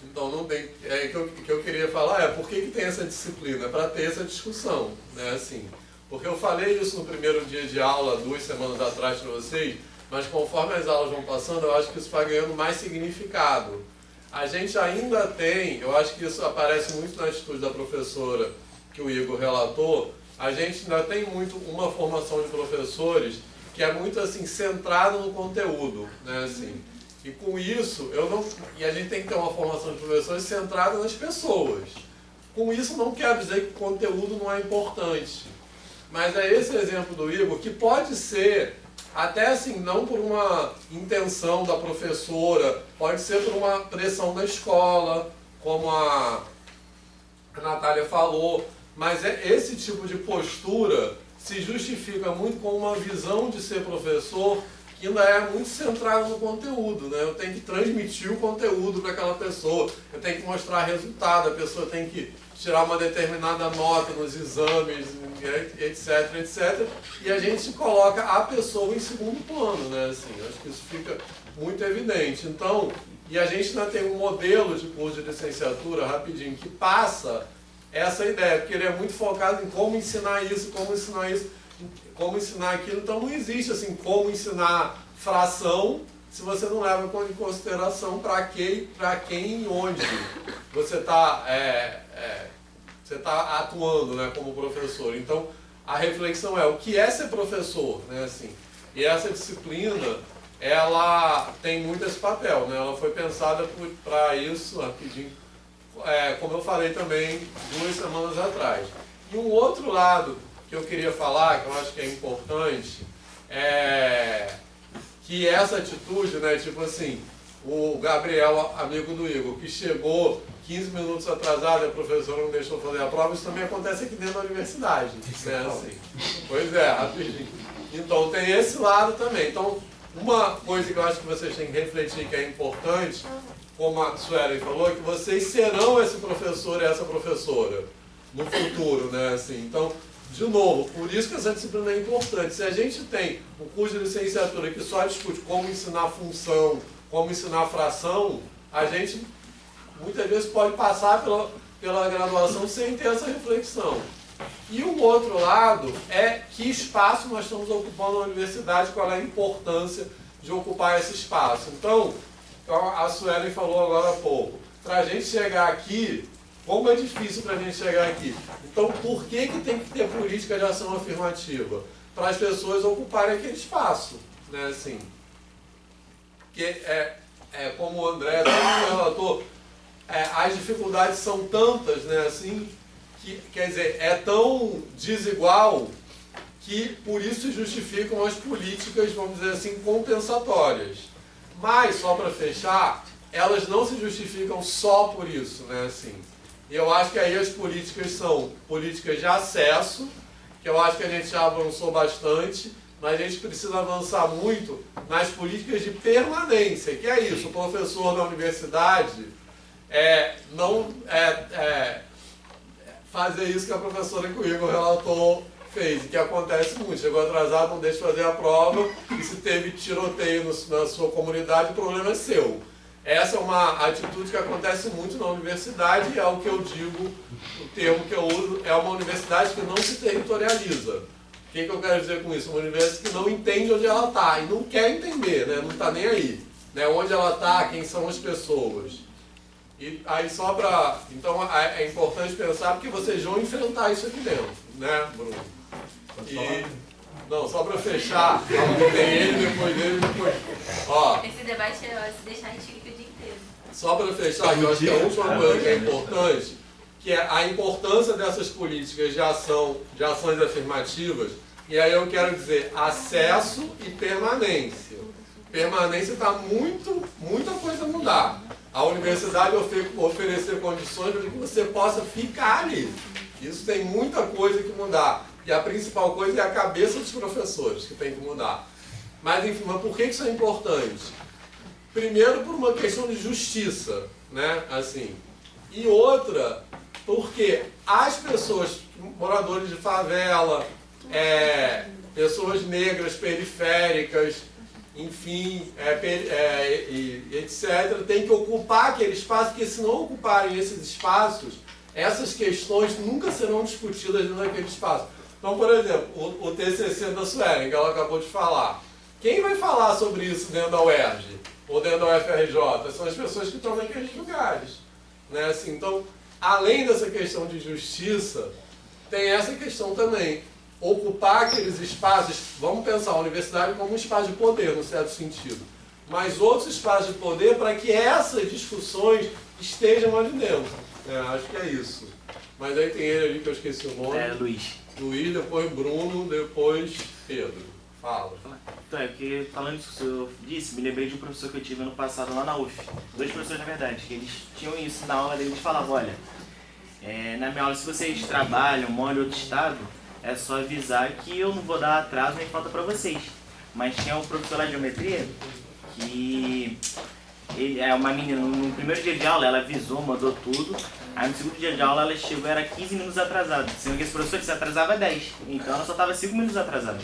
Então, não tem, que eu queria falar por que tem essa disciplina? Para ter essa discussão, né, assim. Porque eu falei isso no primeiro dia de aula, 2 semanas atrás para vocês, mas conforme as aulas vão passando, eu acho que isso vai ganhando mais significado. A gente ainda tem, eu acho que isso aparece muito na atitude da professora que o Igor relatou, a gente ainda tem muito uma formação de professores que é muito assim, centrada no conteúdo, né, assim. E com isso, e a gente tem que ter uma formação de professores centrada nas pessoas. Com isso não quer dizer que o conteúdo não é importante. Mas é esse exemplo do Igor, que pode ser, até assim, não por uma intenção da professora, pode ser por uma pressão da escola, como a Natália falou, mas esse tipo de postura se justifica muito com uma visão de ser professor que ainda é muito centrado no conteúdo, né? Eu tenho que transmitir o conteúdo para aquela pessoa, eu tenho que mostrar resultado, a pessoa tem que tirar uma determinada nota nos exames, etc, etc. E a gente coloca a pessoa em segundo plano, né? Assim, acho que isso fica muito evidente. Então, e a gente ainda tem um modelo de curso de licenciatura, rapidinho, que passa essa ideia, porque ele é muito focado em como ensinar isso, como ensinar aquilo. Então não existe assim como ensinar fração se você não leva em consideração para quem e onde você está atuando, né, como professor. Então a reflexão é o que é ser professor, né, assim. E essa disciplina ela tem muito esse papel, né? Ela foi pensada para isso, rapidinho, como eu falei também 2 semanas atrás. E um outro lado que eu queria falar, que eu acho que é importante, que essa atitude, né, tipo assim, o Gabriel, amigo do Igor, que chegou 15 minutos atrasado e a professora não deixou fazer a prova, isso também acontece aqui dentro da universidade, né, assim. Pois é, rapidinho. Então tem esse lado também. Então, uma coisa que eu acho que vocês têm que refletir que é importante, como a Suelen falou, é que vocês serão esse professor e essa professora no futuro, né, assim. Então, de novo, por isso que essa disciplina é importante. Se a gente tem um curso de licenciatura que só discute como ensinar função, como ensinar fração, a gente muitas vezes pode passar pela graduação sem ter essa reflexão. E o outro lado é que espaço nós estamos ocupando na universidade, qual é a importância de ocupar esse espaço. Então, a Suelen falou agora há pouco, para a gente chegar aqui, como é difícil para a gente chegar aqui. Então, por que tem que ter política de ação afirmativa? Para as pessoas ocuparem aquele espaço, né, assim. Que como o André relatou, as dificuldades são tantas, né, assim, que, quer dizer, é tão desigual que por isso se justificam as políticas, vamos dizer assim, compensatórias. Mas, só para fechar, elas não se justificam só por isso, né, assim. E eu acho que aí as políticas são políticas de acesso, que eu acho que a gente já avançou bastante, mas a gente precisa avançar muito nas políticas de permanência, que é isso, o professor na universidade não fazer isso que a professora que o Igor relatou fez, e que acontece muito, chegou atrasado, não deixa fazer a prova, e se teve tiroteio na sua comunidade, o problema é seu. Essa é uma atitude que acontece muito na universidade, e é o que eu digo, o termo que eu uso, é uma universidade que não se territorializa. O que eu quero dizer com isso? Uma universidade que não entende onde ela está, e não quer entender, né? Não está nem aí. Né? Onde ela está, quem são as pessoas. E aí só para... Então é importante pensar, porque vocês vão enfrentar isso aqui dentro, né, Bruno? Não, só para fechar, tem ele, depois dele, depois... Ó,
esse debate se deixar a gente fica o dia inteiro.
Só para fechar, que eu acho que a última coisa que é importante,
que é a importância dessas políticas de ações afirmativas, e aí eu quero dizer acesso e permanência. Permanência está muita coisa a mudar. A universidade oferecer condições para que você possa ficar ali. Isso tem muita coisa que mudar. E a principal coisa é a cabeça dos professores que tem que mudar. Mas, enfim, por que isso é importante? Primeiro, por uma questão de justiça, né? Assim. E outra, porque as pessoas, moradores de favela, pessoas negras, periféricas, enfim, etc., tem que ocupar aquele espaço, porque se não ocuparem esses espaços, essas questões nunca serão discutidas dentro daquele espaço. Então, por exemplo, o TCC da Suelen, que ela acabou de falar, quem vai falar sobre isso dentro da UERJ ou dentro da UFRJ? São as pessoas que estão naqueles lugares. Né? Assim, então, além dessa questão de justiça, tem essa questão também. Ocupar aqueles espaços, vamos pensar a universidade como um espaço de poder, no certo sentido, mas outros espaços de poder para que essas discussões estejam ali dentro. Acho que é isso. Mas aí tem ele ali que eu esqueci o nome.
Luiz.
Luiz, depois Bruno, depois Pedro. Fala.
Então, é porque falando isso que o senhor disse, me lembrei de um professor que eu tive ano passado lá na UF. 2 professores, na verdade, que eles tinham isso na aula deles, falavam, olha, na minha aula, se vocês trabalham, moram em outro estado, é só avisar que eu não vou dar atraso nem falta para vocês. Mas tinha um professor lá de geometria que uma menina, no primeiro dia de aula, ela avisou, mandou tudo. Aí no segundo dia de aula ela chegou, era 15 minutos atrasada. Sendo que esse professor se atrasava 10. Então ela só estava 5 minutos atrasada.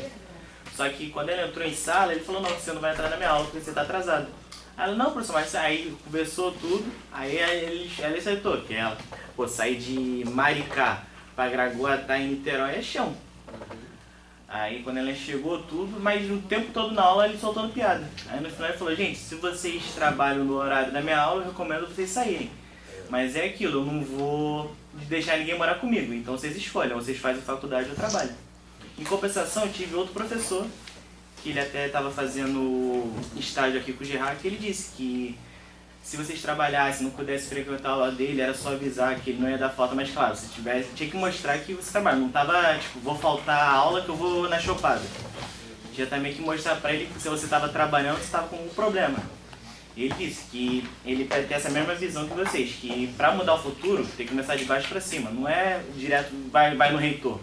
Só que quando ela entrou em sala, ele falou, não, você não vai entrar na minha aula porque você está atrasado. Ela, não, professor, mas aí conversou tudo. Aí ela aceitou que ela, sair de Maricá para Graguatá em Niterói é chão. Aí quando ela chegou tudo, mas o tempo todo na aula ele soltando piada. Aí no final ele falou, gente, se vocês trabalham no horário da minha aula, eu recomendo vocês saírem. Mas é aquilo, eu não vou deixar ninguém morar comigo, então vocês escolhem, vocês fazem faculdade ou trabalho. Em compensação, eu tive outro professor, que ele até estava fazendo estágio aqui com o Gerard, que ele disse que se vocês trabalhassem, não pudessem frequentar a aula dele, era só avisar que ele não ia dar falta, mas claro, se tivesse, tinha que mostrar que você trabalha. Não tava, tipo, vou faltar a aula que eu vou na chopada. Tinha também que mostrar pra ele que se você estava trabalhando, você estava com algum problema. Ele disse que ele tem essa mesma visão que vocês, que para mudar o futuro, tem que começar de baixo para cima, não é direto, vai no reitor.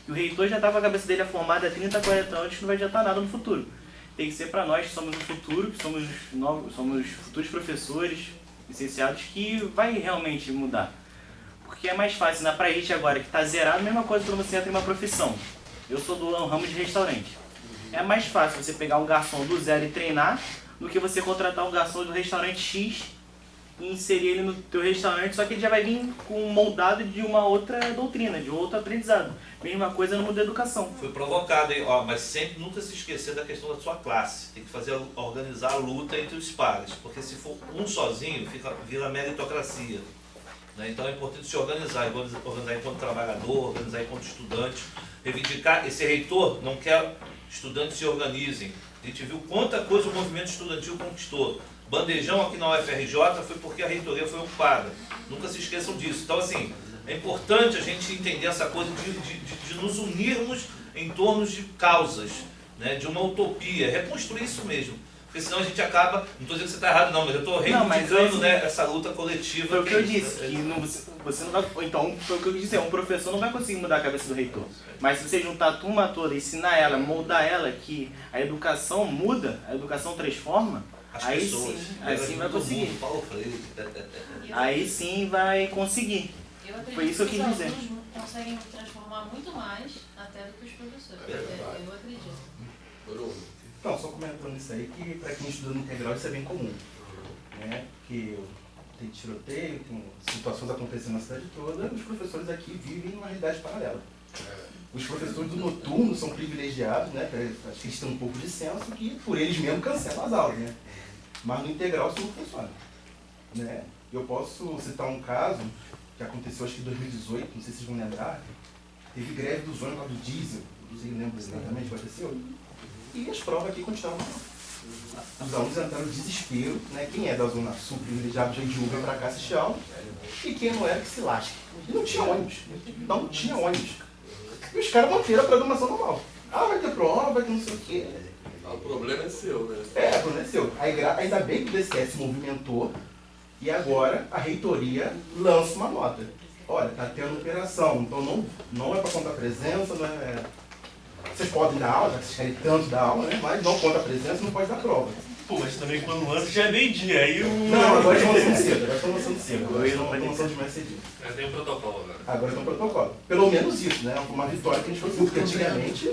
E o reitor já está com a cabeça dele formada há 30, 40 anos, que não vai adiantar nada no futuro. Tem que ser para nós que somos o futuro, que somos futuros professores, licenciados, que vai realmente mudar. Porque é mais fácil, pra gente agora que está zerado, a mesma coisa quando você entra em uma profissão. Eu sou do ramo de restaurante. É mais fácil você pegar um garçom do zero e treinar, do que você contratar um garçom do restaurante X e inserir ele no teu restaurante, só que ele já vai vir com um moldado de uma outra doutrina, de outro aprendizado. Mesma coisa no mundo da educação.
Foi provocado, hein? Mas sempre nunca se esquecer da questão da sua classe. Tem que organizar a luta entre os pares, porque se for um sozinho, vira meritocracia. Né? Então é importante se organizar enquanto trabalhador, organizar enquanto estudante, reivindicar. Esse reitor não quer estudantes se organizem. A gente viu quanta coisa o movimento estudantil conquistou. Bandejão aqui na UFRJ foi porque a reitoria foi ocupada. Nunca se esqueçam disso. Então, assim, é importante a gente entender essa coisa de nos unirmos em torno de causas, né, de uma utopia, reconstruir isso mesmo. Porque senão a gente acaba, não estou dizendo que você está errado não, mas eu estou reivindicando, né, essa luta coletiva.
Foi o que eu disse, que você não vai, então, foi o que eu disse, um professor não vai conseguir mudar a cabeça do reitor. Mas se você juntar a turma toda, ensinar ela, moldar ela, que a educação muda, a educação transforma, aí sim, assim vai conseguir. Aí sim vai conseguir. Foi isso que eu quis dizer.
Os alunos conseguem transformar muito mais até do que os professores. Eu acredito.
Então, só comentando isso aí, que para quem estuda no integral isso é bem comum. Né? Porque tem tiroteio, tem situações acontecendo na cidade toda, os professores aqui vivem uma realidade paralela. Os professores do noturno são privilegiados, né? Acho que eles têm um pouco de senso que por eles mesmos cancelam as aulas, né? Mas no integral isso não funciona. Né? Eu posso citar um caso que aconteceu acho que em 2018, não sei se vocês vão lembrar, teve greve dos ônibus lá do diesel, não sei se lembro exatamente o que aconteceu, e as provas aqui continuavam. Os alunos entraram no desespero, né? Quem é da Zona Sul, privilegiado de Uber para cá assistir aula, e quem não era que se lasque. E não tinha ônibus. Não tinha ônibus. E os caras manteram a programação normal. Ah, vai ter prova, vai ter não sei o quê.
O problema é seu, né?
O problema é seu. Aí, ainda bem que o DCE se movimentou e agora a reitoria lança uma nota. Olha, tá tendo operação, então não é para contar presença, não é... Vocês podem dar aula, vocês querem tanto dar aula, né? Mas não conta presença, não pode dar prova.
Pô, mas também quando lança já é meio-dia, aí o...
Não, agora estão lançando cedo, Agora estão lançando de mais cedinho.
Já tem um protocolo agora.
Agora tem um protocolo. Pelo menos isso, né? Uma vitória que a gente conseguiu, porque antigamente...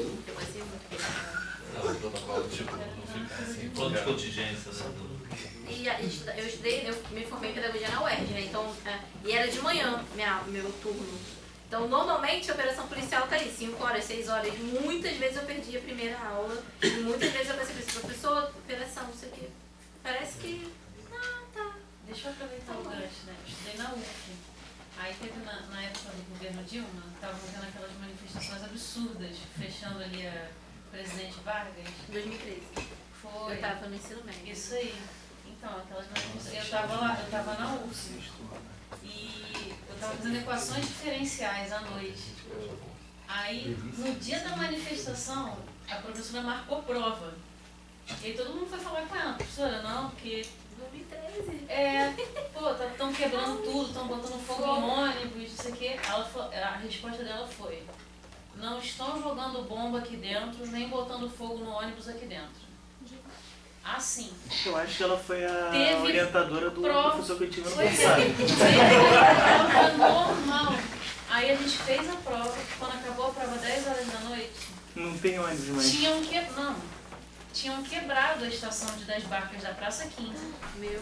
Não, o protocolo, tipo, não fica assim, plano de contingência, né?
E eu estudei, eu me formei em pedagogia na UERJ, né? Então, e era de manhã, meu turno. Então, normalmente, a operação policial tá aí, 5 horas, 6 horas. Muitas vezes eu perdi a primeira aula. E muitas vezes eu pensei, professor, operação, não sei o quê. Parece que... tá.
Deixa eu aproveitar o gancho, né? Eu estudei na UF. Aí teve na época do governo Dilma, estavam vendo aquelas manifestações absurdas, fechando ali a Presidente Vargas.
2013.
Foi.
Eu tava no ensino médio.
Isso aí. Então, aquelas manifestações. Eu tava lá, eu tava na UF. E eu tava fazendo equações diferenciais à noite. Aí, no dia da manifestação, a professora marcou prova. E aí todo mundo foi falar com ela, professora, não, porque...
2013.
Estão quebrando tudo, estão botando fogo em ônibus, não sei o quê. A resposta dela foi: não estão jogando bomba aqui dentro, nem botando fogo no ônibus aqui dentro. Assim.
Eu acho que ela foi a
Teve
orientadora do professor que eu tive no
Pois
passado.
Prova normal. Aí a gente fez a prova, quando acabou a prova 10 horas da noite.
Não tem ônibus mais.
Tinham quebrado a estação das barcas da Praça 15.
Meu.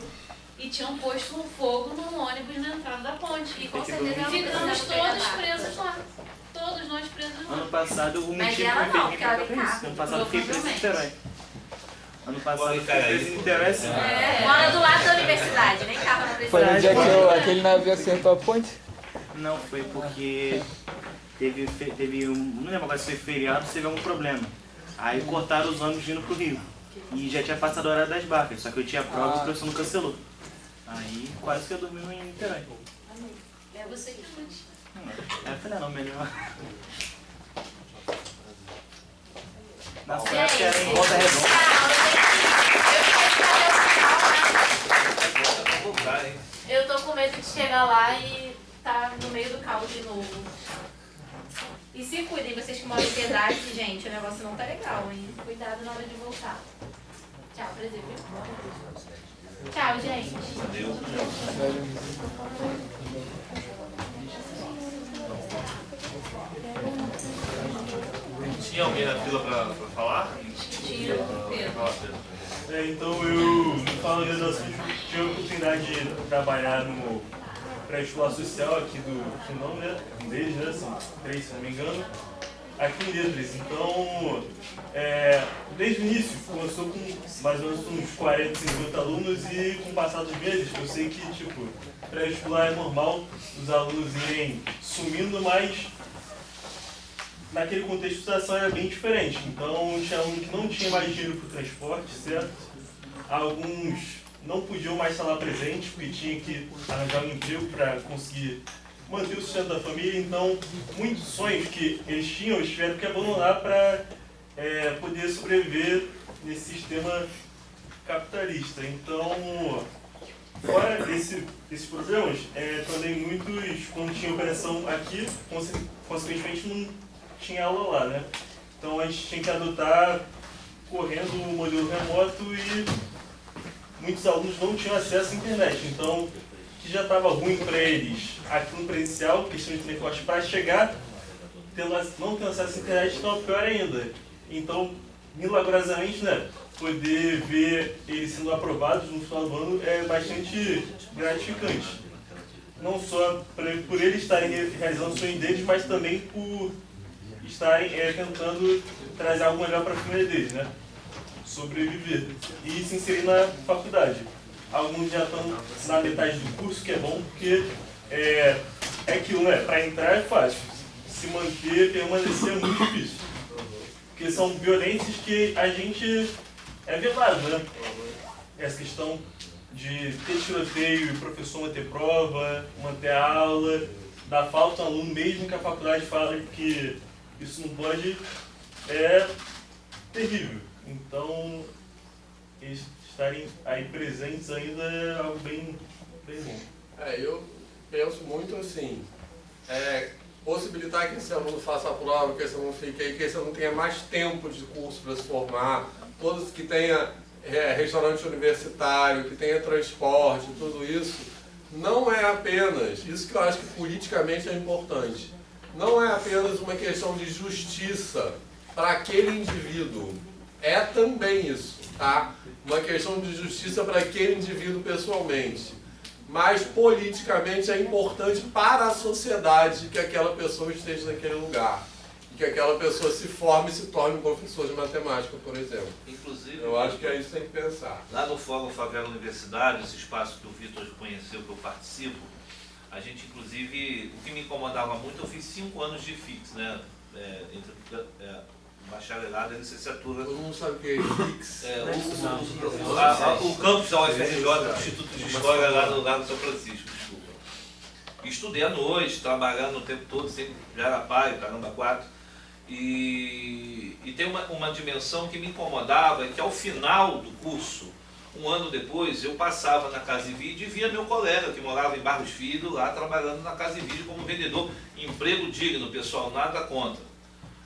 E tinham posto um fogo num ônibus na entrada da ponte.
E com certeza
ficamos todos presos lá. Todos nós presos lá.
Ano passado o
Mas
motivo
ela
foi
não, porque ela
por
vem
isso.
cá.
Ano passado eu fiquei preso em Niterói. Ano passado eu fiquei
cara,
preso em Niterói assim.
Mora do lado da universidade, nem tava na universidade.
Foi no dia que aquele navio acertou a ponte?
Não, foi porque teve um... Não lembro agora se foi feriado, teve algum problema. Aí cortaram os ônibus vindo pro Rio. E já tinha passado a hora das barcas, só que eu tinha prova e o professor não cancelou. Aí quase que eu dormi em Niterói.
É você que curte.
Eu falei, não, melhor. Na
Gente,
época era em Volta Redonda.
Eu tô com medo de chegar lá e tá no meio do caos de novo. E se cuidem, vocês que moram em Piedade, gente, o negócio não tá legal, hein? Cuidado na hora de voltar. Tchau, prazer, viu? Tchau, gente.
Tinha alguém na fila pra falar?
Tinha,
Então eu, no Fala Graduação, tive a oportunidade de trabalhar no pré-escolar social aqui do Fundão, né? Um deles, né? São 3, se não me engano. Aqui em Letras. Então, desde o início, começou com mais ou menos uns 40, 50 alunos e com o passar dos meses, eu sei que, tipo, pré-escolar é normal os alunos irem sumindo, mas naquele contexto a situação era bem diferente. Então, tinha aluno que não tinha mais dinheiro para o transporte, certo? Alguns não podiam mais estar lá presentes, porque tinha que arranjar um emprego para conseguir manter o sustento da família. Então, muitos sonhos que eles tinham, eles tiveram que abandonar para poder sobreviver nesse sistema capitalista. Então, fora desses problemas, também muitos, quando tinha operação aqui, consequentemente não tinha aula lá, né? Então a gente tinha que adotar correndo o modelo remoto e muitos alunos não tinham acesso à internet. Então, que já estava ruim para eles aqui no presencial, questão de transporte para chegar, não tendo acesso à internet, então pior ainda. Então, milagrosamente, né, poder ver eles sendo aprovados no final do ano é bastante gratificante. Não só por eles estarem realizando o sonho deles, mas também por estarem tentando trazer algo melhor para a família deles, né? Sobreviver e se inserir na faculdade. Alguns já estão na metade do curso, que é bom, porque é aquilo, né? Para entrar é fácil, se manter, permanecer é muito difícil. Porque são violências que a gente é velado, né? Essa questão de ter tiroteio e o professor manter prova, manter aula, dar falta ao aluno, mesmo que a faculdade fale que isso não pode, é terrível. Então, eles estarem aí presentes ainda é algo bem bom.
Eu penso muito assim, possibilitar que esse aluno faça a prova, que esse aluno fique aí, que esse aluno tenha mais tempo de curso para se formar, todos que tenha restaurante universitário, que tenha transporte, tudo isso, não é apenas, isso que eu acho que politicamente é importante, não é apenas uma questão de justiça para aquele indivíduo, é também isso, tá? Uma questão de justiça para aquele indivíduo pessoalmente, mas politicamente é importante para a sociedade que aquela pessoa esteja naquele lugar. E que aquela pessoa se forme e se torne um professor de matemática, por exemplo.
Inclusive,
eu acho que é isso que tem que pensar.
Lá no Fórum Favela Universidade, esse espaço que o Vitor conheceu, que eu participo, a gente, inclusive, o que me incomodava muito, eu fiz 5 anos de FIX, né? Entre bacharelado e licenciatura.
Todo mundo sabe o que é FIX?
O campus da UFRJ, o Instituto de História lá no São Francisco, desculpa. Estudei à noite, trabalhando o tempo todo, sempre já era pai, caramba, 4. E tem uma dimensão que me incomodava, que ao final do curso, um ano depois, eu passava na Casa e Vídeo e via meu colega que morava em Barros Filho, lá trabalhando na Casa e Vídeo como vendedor, emprego digno, pessoal, nada contra.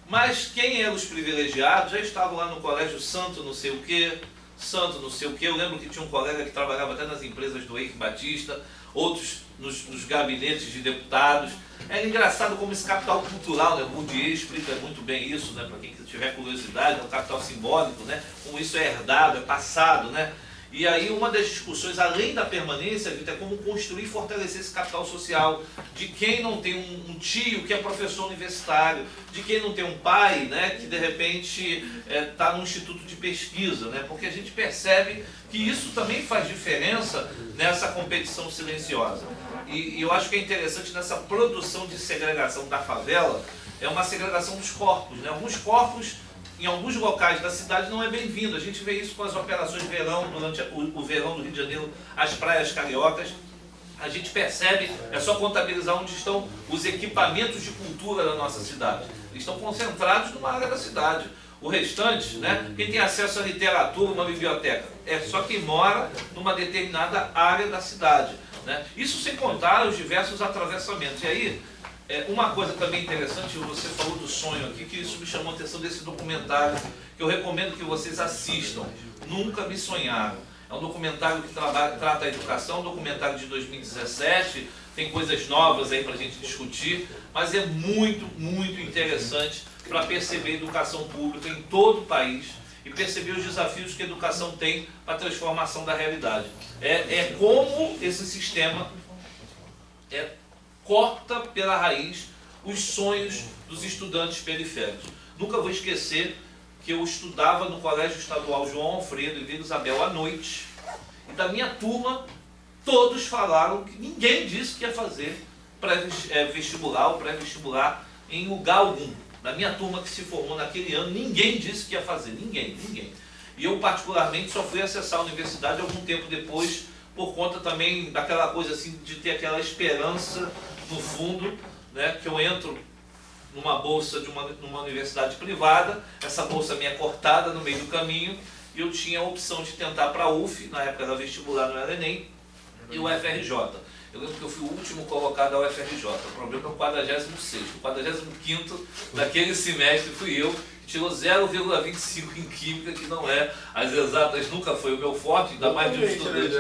Mas quem eram os privilegiados já estavam lá no colégio santo não sei o quê, santo não sei o quê. Eu lembro que tinha um colega que trabalhava até nas empresas do Eike Batista, outros nos gabinetes de deputados. É engraçado como esse capital cultural, né? Bourdieu explica muito bem isso, né? Para quem tiver curiosidade, é um capital simbólico, né? Como isso é herdado, é passado, né? E aí uma das discussões, além da permanência, Vitor, é como construir e fortalecer esse capital social de quem não tem um tio que é professor universitário, de quem não tem um pai, né, que de repente está num instituto de pesquisa, né? Porque a gente percebe que isso também faz diferença nessa competição silenciosa. E eu acho que é interessante nessa produção de segregação da favela, é uma segregação dos corpos, né? Alguns corpos em alguns locais da cidade não é bem-vindo. A gente vê isso com as operações de verão, durante o verão do Rio de Janeiro, as praias cariocas. A gente percebe, é só contabilizar onde estão os equipamentos de cultura da nossa cidade. Eles estão concentrados numa área da cidade. O restante, né, quem tem acesso à literatura, uma biblioteca, é só quem mora numa determinada área da cidade, né? Isso sem contar os diversos atravessamentos. E aí, uma coisa também interessante, você falou do sonho aqui, que isso me chamou a atenção desse documentário, que eu recomendo que vocês assistam, Nunca Me Sonharam. É um documentário que trata a educação, um documentário de 2017, tem coisas novas aí para a gente discutir, mas é muito, muito interessante para perceber a educação pública em todo o país e perceber os desafios que a educação tem para a transformação da realidade. É como esse sistema corta pela raiz os sonhos dos estudantes periféricos. Nunca vou esquecer que eu estudava no Colégio Estadual João Alfredo e Vila Isabel à noite, e da minha turma todos falaram que ninguém disse que ia fazer pré-vestibular ou pré-vestibular em lugar algum. Da minha turma que se formou naquele ano, ninguém disse que ia fazer, ninguém. E eu particularmente só fui acessar a universidade algum tempo depois, por conta também daquela coisa assim, de ter aquela esperança no fundo, né, que eu entro numa bolsa de numa universidade privada, essa bolsa minha é cortada no meio do caminho, e eu tinha a opção de tentar para a UF, na época da vestibular não era Enem, e o FRJ. Eu lembro que eu fui o último colocado ao FRJ, o problema é o 46º. O 45º daquele semestre fui eu, que tirou 0,25 em Química, que não é, as exatas nunca foi o meu forte, ainda mais de um estudante.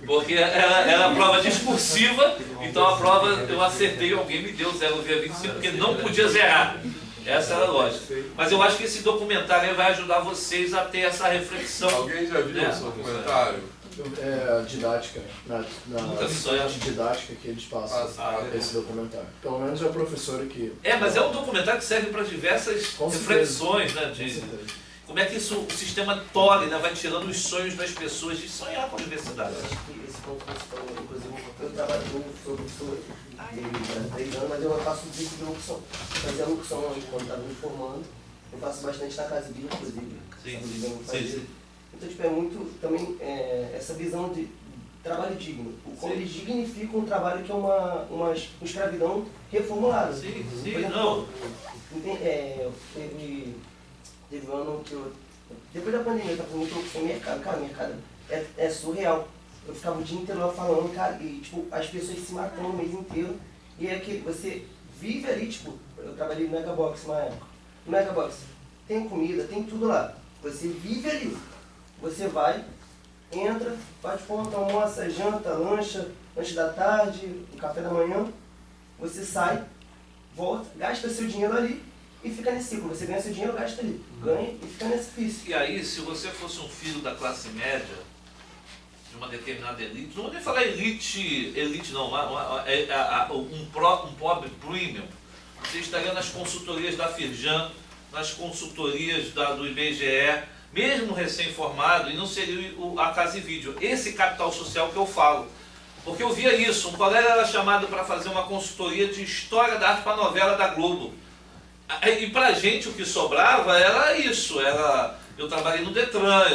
Porque era a prova discursiva, então a prova eu acertei, alguém me deu 0,25, porque não podia zerar. Essa era a lógica. Mas eu acho que esse documentário vai ajudar vocês a ter essa reflexão.
Alguém já viu esse documentário?
É didática, na didática que eles passam esse documentário. Pelo menos é o professor que...
mas é um documentário que serve para diversas reflexões, né? Como é que isso, o sistema tolhe, né, vai tirando os sonhos das pessoas de sonhar com a universidade.
Esse ponto que você falou, inclusive, eu trabalho sou professor de 3 anos, mas eu faço um tipo de locução. Fazia locução quando estava me formando, Eu faço bastante na casa de inclusive.
Sim,
essa
sim,
visão de
sim,
fazer.
sim.
Então, tipo, é muito também essa visão de trabalho digno. Como eles dignificam um trabalho que é uma escravidão reformulada.
Sim,
Por
sim,
exemplo,
não.
Teve um ano que eu... Depois da pandemia, eu tava muito louco sem mercado. Cara, o mercado é surreal. Eu ficava o dia inteiro lá falando, cara, e tipo, as pessoas se matando o mês inteiro. E é que você vive ali, tipo, eu trabalhei no Megabox uma época. No Megabox tem comida, tem tudo lá. Você vive ali. Você vai, entra, bate ponta, almoça, janta, lanche da tarde, o café da manhã. Você sai, volta, gasta seu dinheiro ali e fica nesse ciclo. Você ganha seu dinheiro, gasta ali. Ganha e fica nesse vício.
E aí, se você fosse um filho da classe média, de uma determinada elite, não vou nem falar elite não, um pobre premium, você estaria nas consultorias da Firjan, nas consultorias do IBGE, mesmo recém-formado, e não seria a Casa e Vídeo. Esse capital social que eu falo. Porque eu via isso, um colega era chamado para fazer uma consultoria de história da arte para a novela da Globo. E pra gente o que sobrava era isso, eu trabalhei no Detran,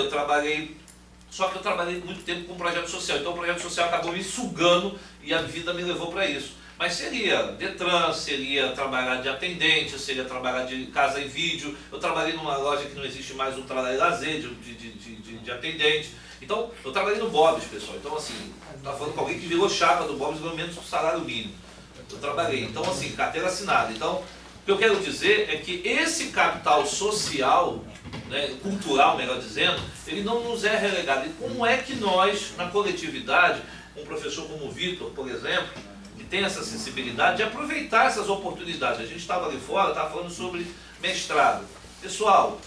só que eu trabalhei muito tempo com projeto social, então o projeto social acabou me sugando e a vida me levou para isso. Mas seria Detran, seria trabalhar de atendente, seria trabalhar de casa e vídeo, eu trabalhei numa loja que não existe mais, um trabalho lazer de atendente. Então, eu trabalhei no Bob's, pessoal, então assim, tá falando com alguém que virou chapa do Bob's, ganhou menos do salário mínimo. Eu trabalhei, então assim, carteira assinada. Então, o que eu quero dizer é que esse capital social, né, cultural, melhor dizendo, ele não nos é relegado. E como é que nós, na coletividade, um professor como o Vitor, por exemplo, que tem essa sensibilidade de aproveitar essas oportunidades. A gente estava ali fora, estava falando sobre mestrado. Pessoal,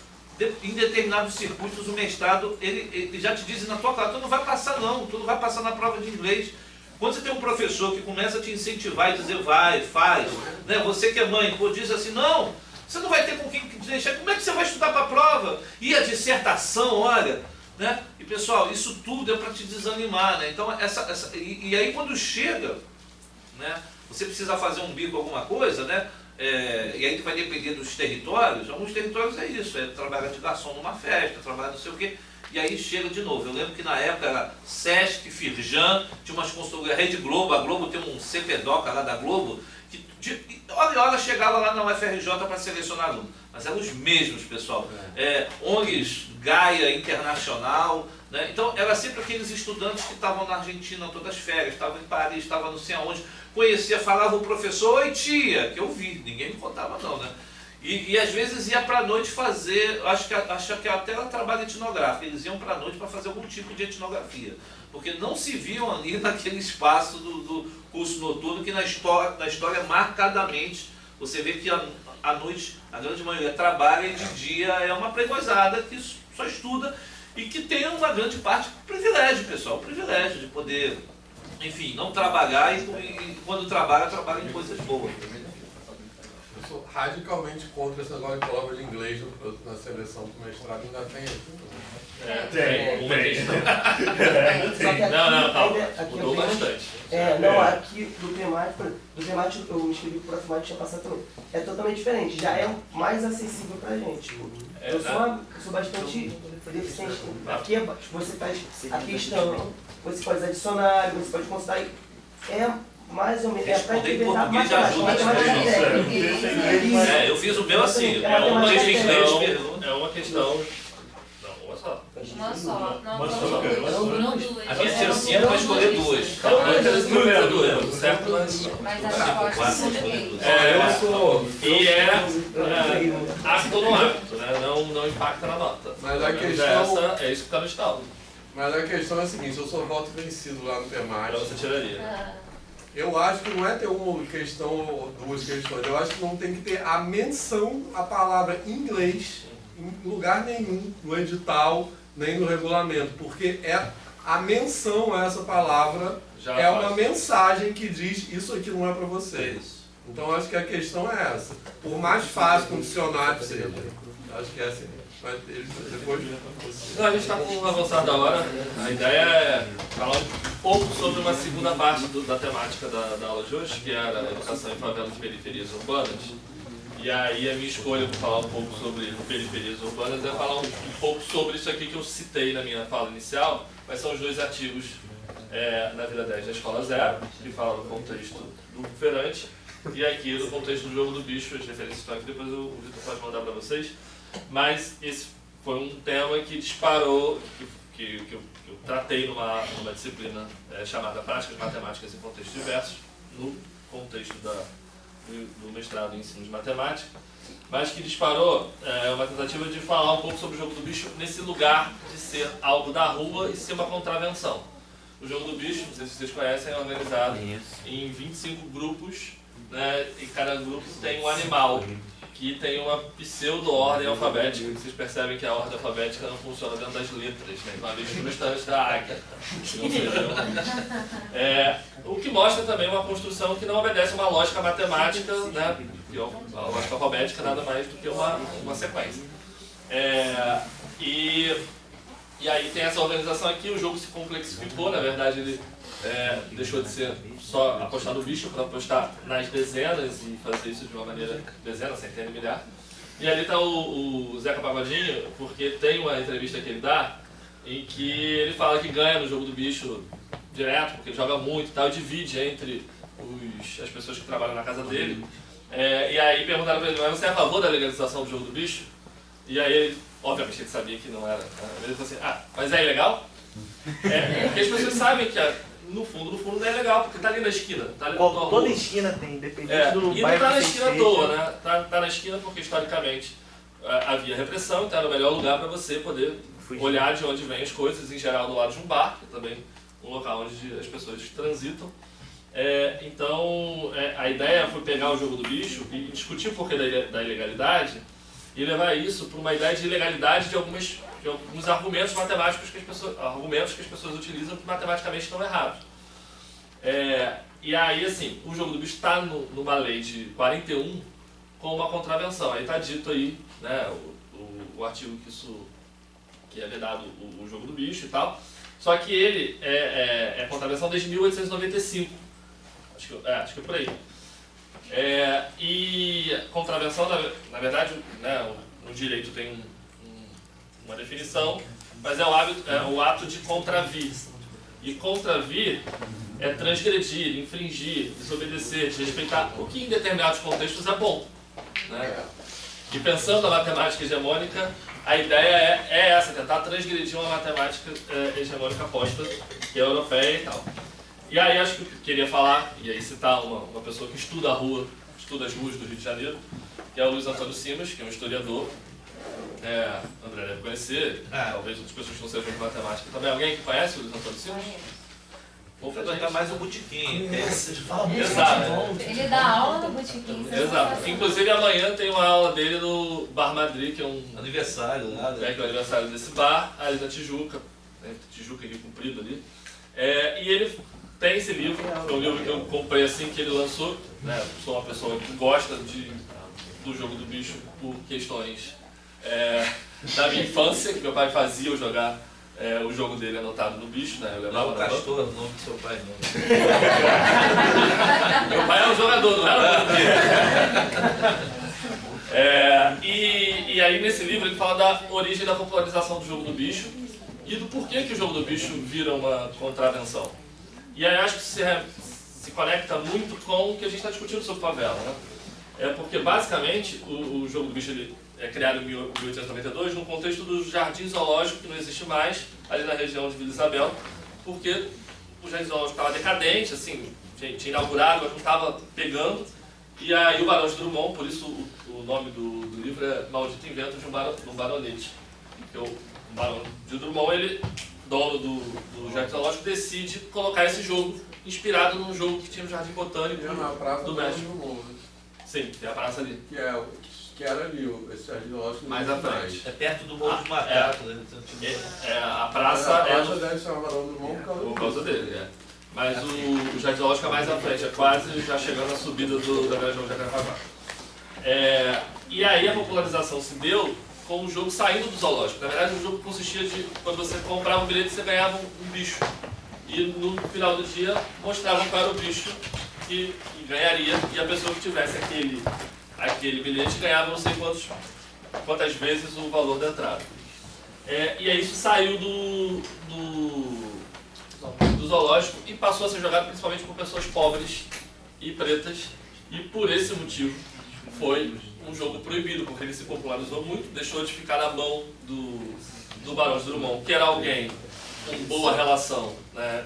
em determinados circuitos o mestrado, ele já te diz na tua cara, tu não vai passar não, tu não vai passar na prova de inglês. Quando você tem um professor que começa a te incentivar e dizer vai, faz, né? Você que é mãe, pô, diz assim, não, você não vai ter com quem te deixar, como é que você vai estudar para a prova? E a dissertação, olha, né? E pessoal, isso tudo é para te desanimar, né? Então, e aí quando chega, né? Você precisa fazer um bico, alguma coisa, né? E aí vai depender dos territórios. Alguns territórios é isso, é trabalhar de garçom numa festa, trabalhar não sei o quê. E aí chega de novo. Eu lembro que na época era Sesc, Firjan, tinha umas consultorias, Rede Globo, a Globo tem um CPDOCA lá da Globo, que hora e hora chegava lá na UFRJ para selecionar aluno. Mas eram os mesmos, pessoal. ONGs, Gaia Internacional, né? Então era sempre aqueles estudantes que estavam na Argentina todas as férias, estavam em Paris, estavam não sei aonde, conhecia, falava o professor, oi tia, que eu vi, ninguém me contava não, né? E às vezes ia para a noite fazer, acho que até era trabalho etnográfico, eles iam para a noite para fazer algum tipo de etnografia, porque não se viam ali naquele espaço do curso noturno que na história marcadamente você vê que à noite a grande maioria trabalha e de dia é uma playboyzada que só estuda e que tem uma grande parte privilégio, pessoal, privilégio de poder, enfim, não trabalhar e quando trabalha em coisas boas.
Eu sou radicalmente contra esse negócio de prova de inglês na seleção do mestrado, ainda tem isso.
Tem.
Não, calma. Mudou bastante.
Aqui do PEMAT eu me inscrevi pro Profimat, tinha passado também. É totalmente diferente, já é mais acessível pra gente. Eu sou bastante deficiente. Aqui você faz a questão, você faz adicionário, você pode consultar. Mais ou menos.
Responder em português já ajuda eu fiz o meu assim.
É uma questão. Não, uma só.
Uma só.
Não,
duas. A minha tinha 5 para escolher 2.
Certo?
Mas a resposta são depende.
Eu sou. E apto ou não apto, né? Não impacta na nota.
Mas a questão.
É isso que está no estado.
Mas a questão é a seguinte, eu sou voto vencido lá no PEMAT.
Você tiraria.
Eu acho que não é ter uma questão ou duas questões, eu acho que não tem que ter a menção à palavra inglês em lugar nenhum no edital, nem no regulamento, porque a menção a essa palavra uma mensagem que diz isso aqui não é para vocês. Então eu acho que a questão é essa. Por mais fácil que um dicionário seja, acho que é assim. Mas depois...
Não, a gente está com um avançado da hora. A ideia é falar um pouco sobre uma segunda parte da temática da aula de hoje, que era a educação em favelas e periferias urbanas. E aí a minha escolha para falar um pouco sobre periferias urbanas é falar um pouco sobre isso aqui que eu citei na minha fala inicial, mas são os dois artigos na vida 10 da Escola Zero, que falam do contexto do feirante, e aqui do contexto do jogo do bicho, as referências estão aqui, depois o Vitor pode mandar para vocês. Mas esse foi um tema que disparou, que eu tratei numa disciplina chamada Práticas Matemáticas em Contextos Diversos, no contexto do mestrado em Ensino de Matemática, mas que disparou uma tentativa de falar um pouco sobre o jogo do bicho nesse lugar de ser algo da rua e ser uma contravenção. O jogo do bicho, não sei se vocês conhecem, é organizado em 25 grupos, né, e cada grupo tem um animal que tem uma pseudo-ordem alfabética. Vocês percebem que a ordem alfabética não funciona dentro das letras, né? Uma vez frustrante da águia. O que mostra também uma construção que não obedece a uma lógica matemática, né? A lógica alfabética nada mais do que uma sequência. E aí tem essa organização aqui, o jogo se complexificou, na verdade ele deixou de ser só apostar no bicho para apostar nas dezenas e fazer isso de uma maneira dezena, centena e milhar. E ali está o Zeca Pagodinho, porque tem uma entrevista que ele dá em que ele fala que ganha no jogo do bicho direto, porque ele joga muito e tal, e divide entre as pessoas que trabalham na casa dele. E aí perguntaram para ele, mas você é a favor da legalização do jogo do bicho? E aí ele, obviamente ele sabia que não era. Ele falou assim, mas é ilegal? Porque as pessoas sabem que no fundo não é legal, porque tá ali na esquina. Tá ali
Toda esquina tem, independente do
e
bairro.
E não tá na
que
esquina à
seja.
toa, né? Tá na esquina porque historicamente havia repressão, então era o melhor lugar para você poder olhar de onde vêm as coisas, em geral do lado de um bar, que é também um local onde as pessoas transitam. Então a ideia foi pegar o jogo do bicho e discutir o porquê da ilegalidade e levar isso para uma ideia de ilegalidade de alguns argumentos matemáticos que as pessoas utilizam que matematicamente estão errados. E aí, assim, o jogo do bicho está numa lei de 41 com uma contravenção. Aí está dito aí, né, o artigo que é vedado o jogo do bicho e tal. Só que ele é contravenção desde 1895. Acho que é por aí. E contravenção, na verdade, né, no direito tem uma definição, mas é o ato de contravir. E contravir é transgredir, infringir, desobedecer, desrespeitar, o que em determinados contextos é bom, né? E pensando na matemática hegemônica, a ideia é essa, tentar transgredir uma matemática hegemônica posta, que é europeia e tal. E aí acho que eu queria falar, e aí citar uma pessoa que estuda a rua, estuda as ruas do Rio de Janeiro, que é o Luiz Antônio Simas, que é um historiador. André deve conhecer, talvez outras pessoas que não sejam de matemática também. Alguém que conhece o Luiz Antônio Simas?
Vou frequentar mais o botiquim.
Exato.
Ele dá aula no botiquim.
Exato. Inclusive amanhã tem uma aula dele no Bar Madrid, que é um
aniversário lá.
Que é o aniversário desse bar, ali na Tijuca, né? Tijuca aqui comprido ali. E ele tem esse livro, foi um livro que eu comprei assim que ele lançou. Né? Sou uma pessoa que gosta do jogo do bicho por questões da minha infância, que meu pai fazia eu jogar o jogo dele anotado no bicho, né? Eu levava
não, o Castor, o nome do seu pai não.
Meu pai era um jogador, não era o e aí nesse livro ele fala da origem da popularização do jogo do bicho e do porquê que o jogo do bicho vira uma contravenção. E aí acho que se conecta muito com o que a gente está discutindo sobre favela, né? Porque basicamente o jogo do bicho ele é criado em 1892 no contexto do Jardim Zoológico, que não existe mais, ali na região de Vila Isabel, porque o Jardim Zoológico estava decadente, assim, tinha inaugurado, mas não estava pegando, e aí o Barão de Drummond, por isso o nome do livro é Maldito Invento de um Baronete. Porque o Barão de Drummond, ele, dono do Jardim Zoológico, decide colocar esse jogo inspirado num jogo que tinha no Jardim Botânico do México. Sim, tem a praça ali.
Que era ali, esse Jardim Zoológico.
Mais à frente.
É perto do Morro do Macaco.
A praça
deve ser o Barão do Drummond
por causa dele, Mas o Jardim Zoológico é mais à frente, é quase já chegando à subida da Grande João de Jacarepaguá. E aí a popularização se deu com o jogo saindo do zoológico. Na verdade, o jogo consistia de, quando você comprava um bilhete, você ganhava um bicho. E no final do dia, mostravam qual era o bicho que ganharia, e a pessoa que tivesse aquele bilhete ganhava não sei quantas vezes o valor da entrada. E aí isso saiu do zoológico e passou a ser jogado principalmente por pessoas pobres e pretas, e por esse motivo foi um jogo proibido, porque ele se popularizou muito, deixou de ficar na mão do Barão de Drummond, que era alguém com boa relação, né,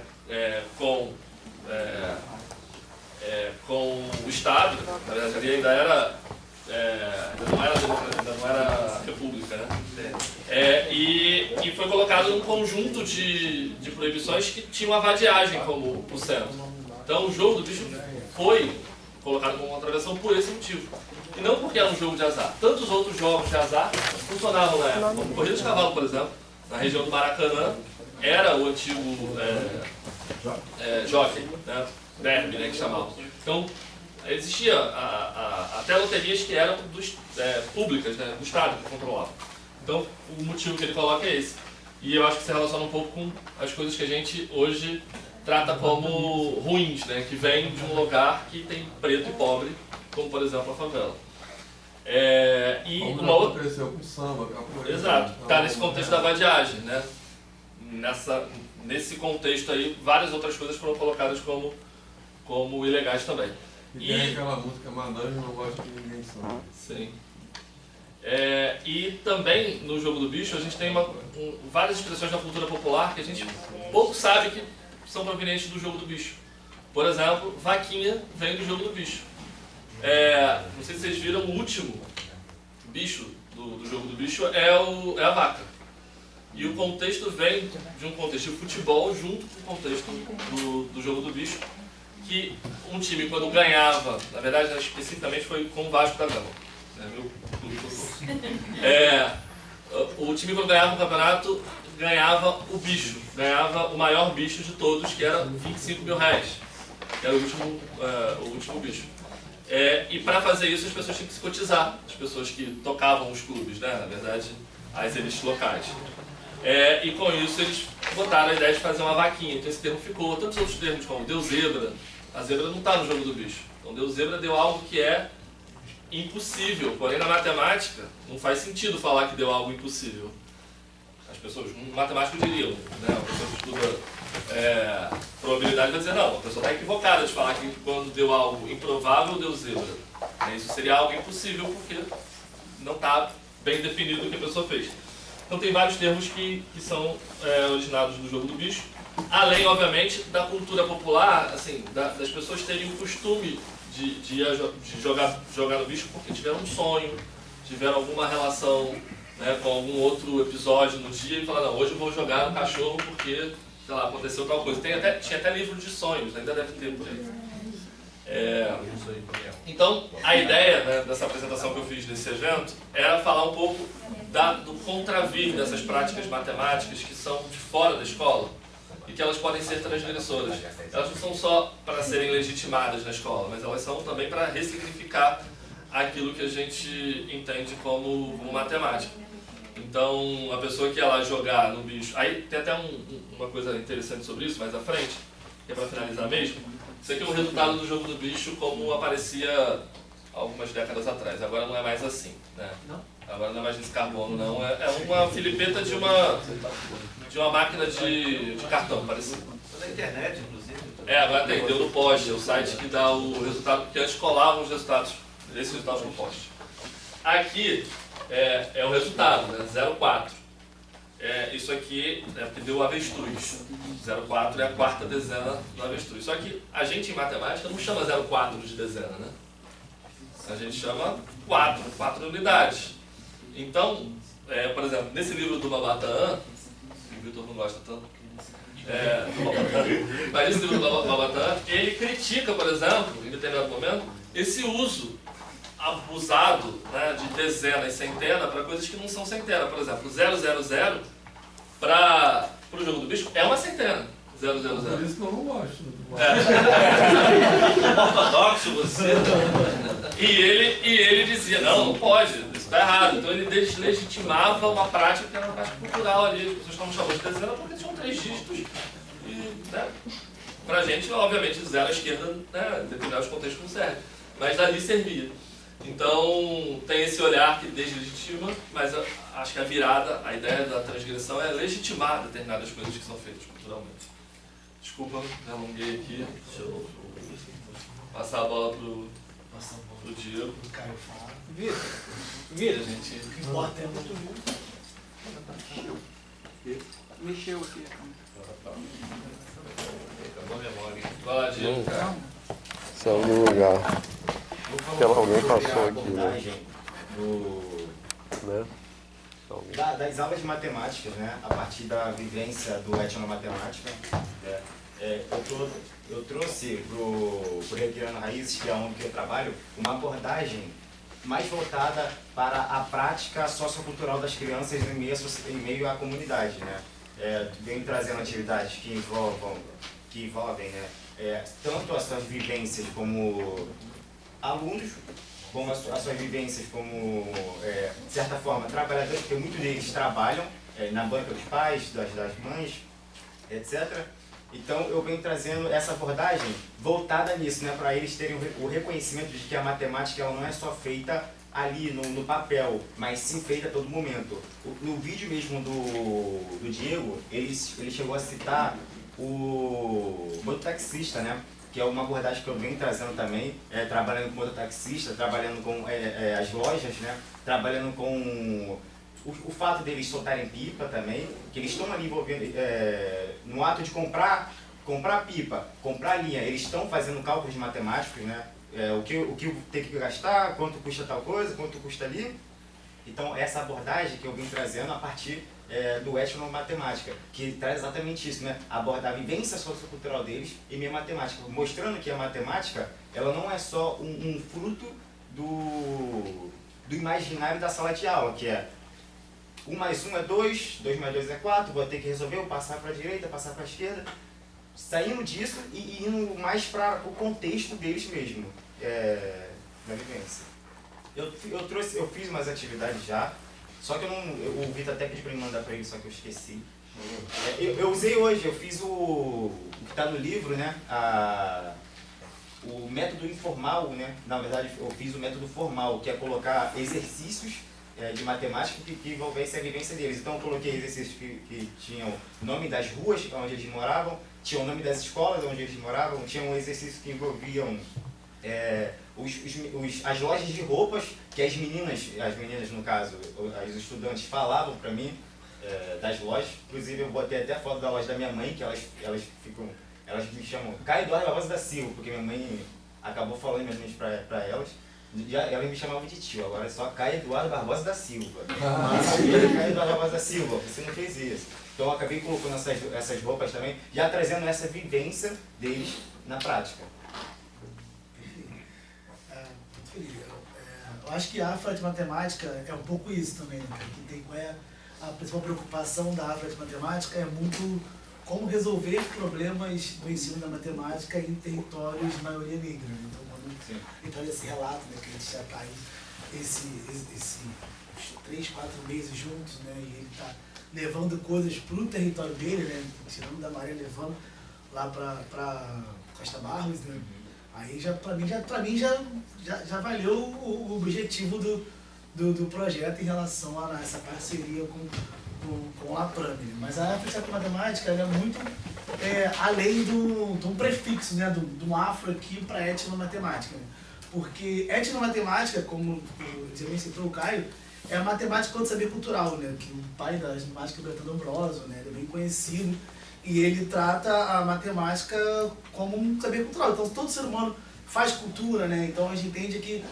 com o Estado. Na verdade ali ainda não era república, né? E foi colocado um conjunto de proibições que tinham a vadiagem como o centro. Então o jogo do bicho foi colocado como uma travessão por esse motivo. E não porque era um jogo de azar. Tantos outros jogos de azar funcionavam na época. Como corrida de cavalo, por exemplo, na região do Maracanã, era o antigo jockey, né? Derby, né, que chamavam. Então, existia até loterias que eram públicas, né, do Estado que controlava. Então, o motivo que ele coloca é esse. E eu acho que se relaciona um pouco com as coisas que a gente hoje trata como ruins, né, que vem de um lugar que tem preto e pobre, como por exemplo a favela. E uma outra
cresceu com samba, capoeira.
Exato, está nesse contexto da vadiagem, né? Nesse contexto aí, várias outras coisas foram colocadas como ilegais também.
E tem aquela música Madanjo não gosta que ninguém sabe.
Sim. E também no jogo do bicho a gente tem várias expressões da cultura popular que a gente pouco sabe que são provenientes do jogo do bicho. Por exemplo, vaquinha vem do jogo do bicho. Não sei se vocês viram, o último bicho do jogo do bicho é a vaca. E o contexto vem de um contexto de futebol junto com o contexto do jogo do bicho, que um time quando ganhava, na verdade especificamente foi com o Vasco da Gama, o time quando ganhava o campeonato ganhava o bicho, ganhava o maior bicho de todos, que era R$25 mil, que era o último bicho. E para fazer isso as pessoas tinham que se cotizar, as pessoas que tocavam os clubes, né? Na verdade as elites locais. E com isso eles botaram a ideia de fazer uma vaquinha, então esse termo ficou. Tantos outros termos como deu zebra, a zebra não está no jogo do bicho. Então deu zebra deu algo que é impossível, porém na matemática não faz sentido falar que deu algo impossível. As pessoas, um matemático diriam, né? Uma pessoa que estuda probabilidade vai dizer, não, a pessoa está equivocada de falar que quando deu algo improvável deu zebra. Isso seria algo impossível porque não está bem definido o que a pessoa fez. Então tem vários termos que são originados do jogo do bicho, além, obviamente, da cultura popular, assim, das pessoas terem o costume de jogar no bicho porque tiveram um sonho, tiveram alguma relação, né, com algum outro episódio no dia e falaram, não, hoje eu vou jogar no cachorro porque, sei lá, aconteceu tal coisa. Tinha até livro de sonhos, ainda deve ter por aí. Então, a ideia, né, dessa apresentação que eu fiz desse evento era falar um pouco do contravir dessas práticas matemáticas que são de fora da escola e que elas podem ser transgressoras. Elas não são só para serem legitimadas na escola, mas elas são também para ressignificar aquilo que a gente entende como matemática. Então, a pessoa que ela jogar no bicho... Aí tem até uma coisa interessante sobre isso mais à frente, que é para finalizar mesmo. Isso aqui é o resultado do jogo do bicho como aparecia algumas décadas atrás. Agora não é mais assim, né? Agora não é mais nesse carbono, não. É uma filipeta de uma máquina de cartão, parecido.
Na internet, inclusive.
Agora tem, deu no poste, é o site que dá o resultado, porque antes colavam os resultados, esses resultados no poste. Aqui é o resultado, né? 0,4. Isso aqui é porque deu avestruz. 0,4 é a quarta dezena do avestruz. Só que a gente em matemática não chama 0,4 de dezena, né? A gente chama 4 unidades. Então, por exemplo, nesse livro do Babataan, que o Vitor não gosta tanto, mas nesse livro do Babataan, ele critica, por exemplo, em determinado momento, esse uso abusado, né, de dezena e centena para coisas que não são centena. Por exemplo, 000 para o jogo do bicho é uma centena. 000.
Por isso que eu não gosto.
Ortodoxo você.
E ele dizia, não pode, isso está errado. Então ele deslegitimava uma prática que era uma prática cultural ali. As pessoas estavam chamando de dezena porque tinham 3 dígitos. E, né, pra gente, obviamente, 0 à esquerda, né, em determinados contextos não serve. Mas dali servia. Então, tem esse olhar que deslegitima, mas acho que a virada, a ideia da transgressão é legitimar determinadas coisas que são feitas culturalmente. Desculpa, me alonguei aqui. Deixa eu passar a bola pro Diego.
Vira,
gente.
O que importa é muito
Mexeu aqui.
Acabou a memória. Vai lá, Diego.
Saiu do lugar. Aquela alguém passou aqui, né?
Das aulas de matemática, né? A partir da vivência do etnomatemática, eu trouxe pro Recriando Raízes, que é onde eu trabalho, uma abordagem mais voltada para a prática sociocultural das crianças em meio à comunidade, né? Venho trazendo atividades que envolvem, né? Tanto as suas vivências como alunos, como as suas vivências como, de certa forma, trabalhadores, porque muitos deles trabalham na banca dos pais, das mães, etc. Então, eu venho trazendo essa abordagem voltada nisso, né, para eles terem o reconhecimento de que a matemática ela não é só feita ali no papel, mas sim feita a todo momento. No vídeo mesmo do Diego, ele chegou a citar o mototaxista, né? Que é uma abordagem que eu venho trazendo também, trabalhando com mototaxista, trabalhando com as lojas, né? Trabalhando com o fato deles soltarem pipa também, que eles estão ali envolvendo, no ato de comprar pipa, comprar linha, eles estão fazendo cálculos matemáticos, né? O que tem que gastar, quanto custa tal coisa, quanto custa ali. Então, essa abordagem que eu vim trazendo a partir do etnomatemática, que traz exatamente isso, né? Abordar a vivência sociocultural deles e minha matemática, mostrando que a matemática ela não é só um fruto do imaginário da sala de aula, que é 1 mais 1 é 2, 2 mais 2 é 4, vou ter que resolver, vou passar para a direita, passar para a esquerda, saindo disso e indo mais para o contexto deles mesmo, na vivência. Eu fiz umas atividades já, só que o Vitor até pediu para me mandar para ele, só que eu esqueci. Eu usei hoje, eu fiz o que está no livro, né? O método informal, né? Na verdade, eu fiz o método formal, que é colocar exercícios de matemática que envolvessem a vivência deles. Então, eu coloquei exercícios que tinham o nome das ruas onde eles moravam, tinham o nome das escolas onde eles moravam, tinham exercícios que envolviam as lojas de roupas que as meninas no caso, os estudantes falavam para mim das lojas. Inclusive eu botei até a foto da loja da minha mãe, que elas me chamam Caio Eduardo Barbosa da Silva, porque minha mãe acabou falando mesmo para elas. Elas me chamavam de tio, agora é só Caio Eduardo Barbosa da Silva. Caio Eduardo Barbosa da Silva, você não fez isso. Então eu acabei colocando essas roupas também, já trazendo essa vivência deles na prática.
Eu acho que a Afra de Matemática é um pouco isso também, né? A principal preocupação da Afra de Matemática é muito como resolver problemas do ensino da matemática em territórios de maioria negra. Então, quando entra esse relato, né, que a gente já está aí esses 3, 4 meses juntos, né, e ele está levando coisas para o território dele, né, tirando da Maria, levando lá para Costa Barros, né. Aí para mim já valeu o objetivo do projeto em relação a essa parceria com a Prame. Mas a Afra de Matemática é muito além de um prefixo, né, do afro aqui para etnomatemática. Né? Porque etnomatemática, como você bem citou o Caio, é a matemática quanto saber cultural, né? Que o pai da matemática é o Bertrand Ambrosio, né? Ele é bem conhecido. E ele trata a matemática como um saber cultural. Então, todo ser humano faz cultura, né? Então, a gente entende que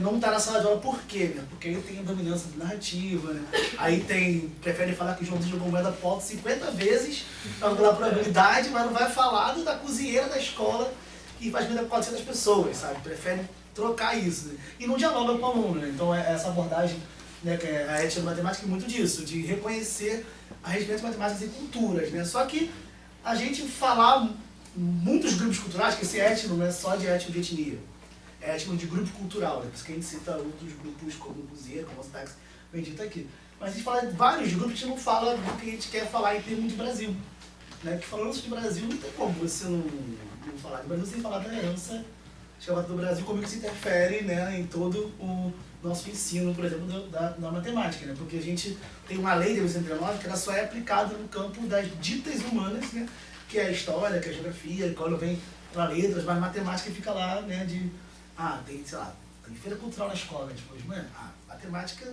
não está na sala de aula por quê, né? Porque aí tem a dominância narrativa, né? Aí prefere falar que o Joãozinho jogou moeda foto 50 vezes para calcular a probabilidade, mas não vai falar da cozinheira da escola que faz comida para 400 pessoas, sabe? Prefere trocar isso, né? E não dialoga com o aluno, né? Então, essa abordagem, né, que é a etnomatemática, é muito disso, de reconhecer a respeito de matemáticas e culturas, né? Só que a gente falar muitos grupos culturais, que esse etno não é só de etno de etnia, é etno de grupo cultural, né? Por isso que a gente cita outros grupos como o Buzeiro, como o Sotax, bendito aqui. Mas a gente fala de vários grupos, a gente não fala do que a gente quer falar em termos de Brasil, né? Porque falando de Brasil, não tem como você não falar de Brasil sem falar da herança escravocrata do Brasil, como que isso interfere, né, em todo o nosso ensino, por exemplo, da matemática, né? Porque a gente tem uma lei de 1939 que ela só é aplicada no campo das ditas humanas, né? Que é a história, que é a geografia, quando vem para letras, mas matemática fica lá, né? Tem, sei lá, tem feira cultural na escola, depois, mano, matemática,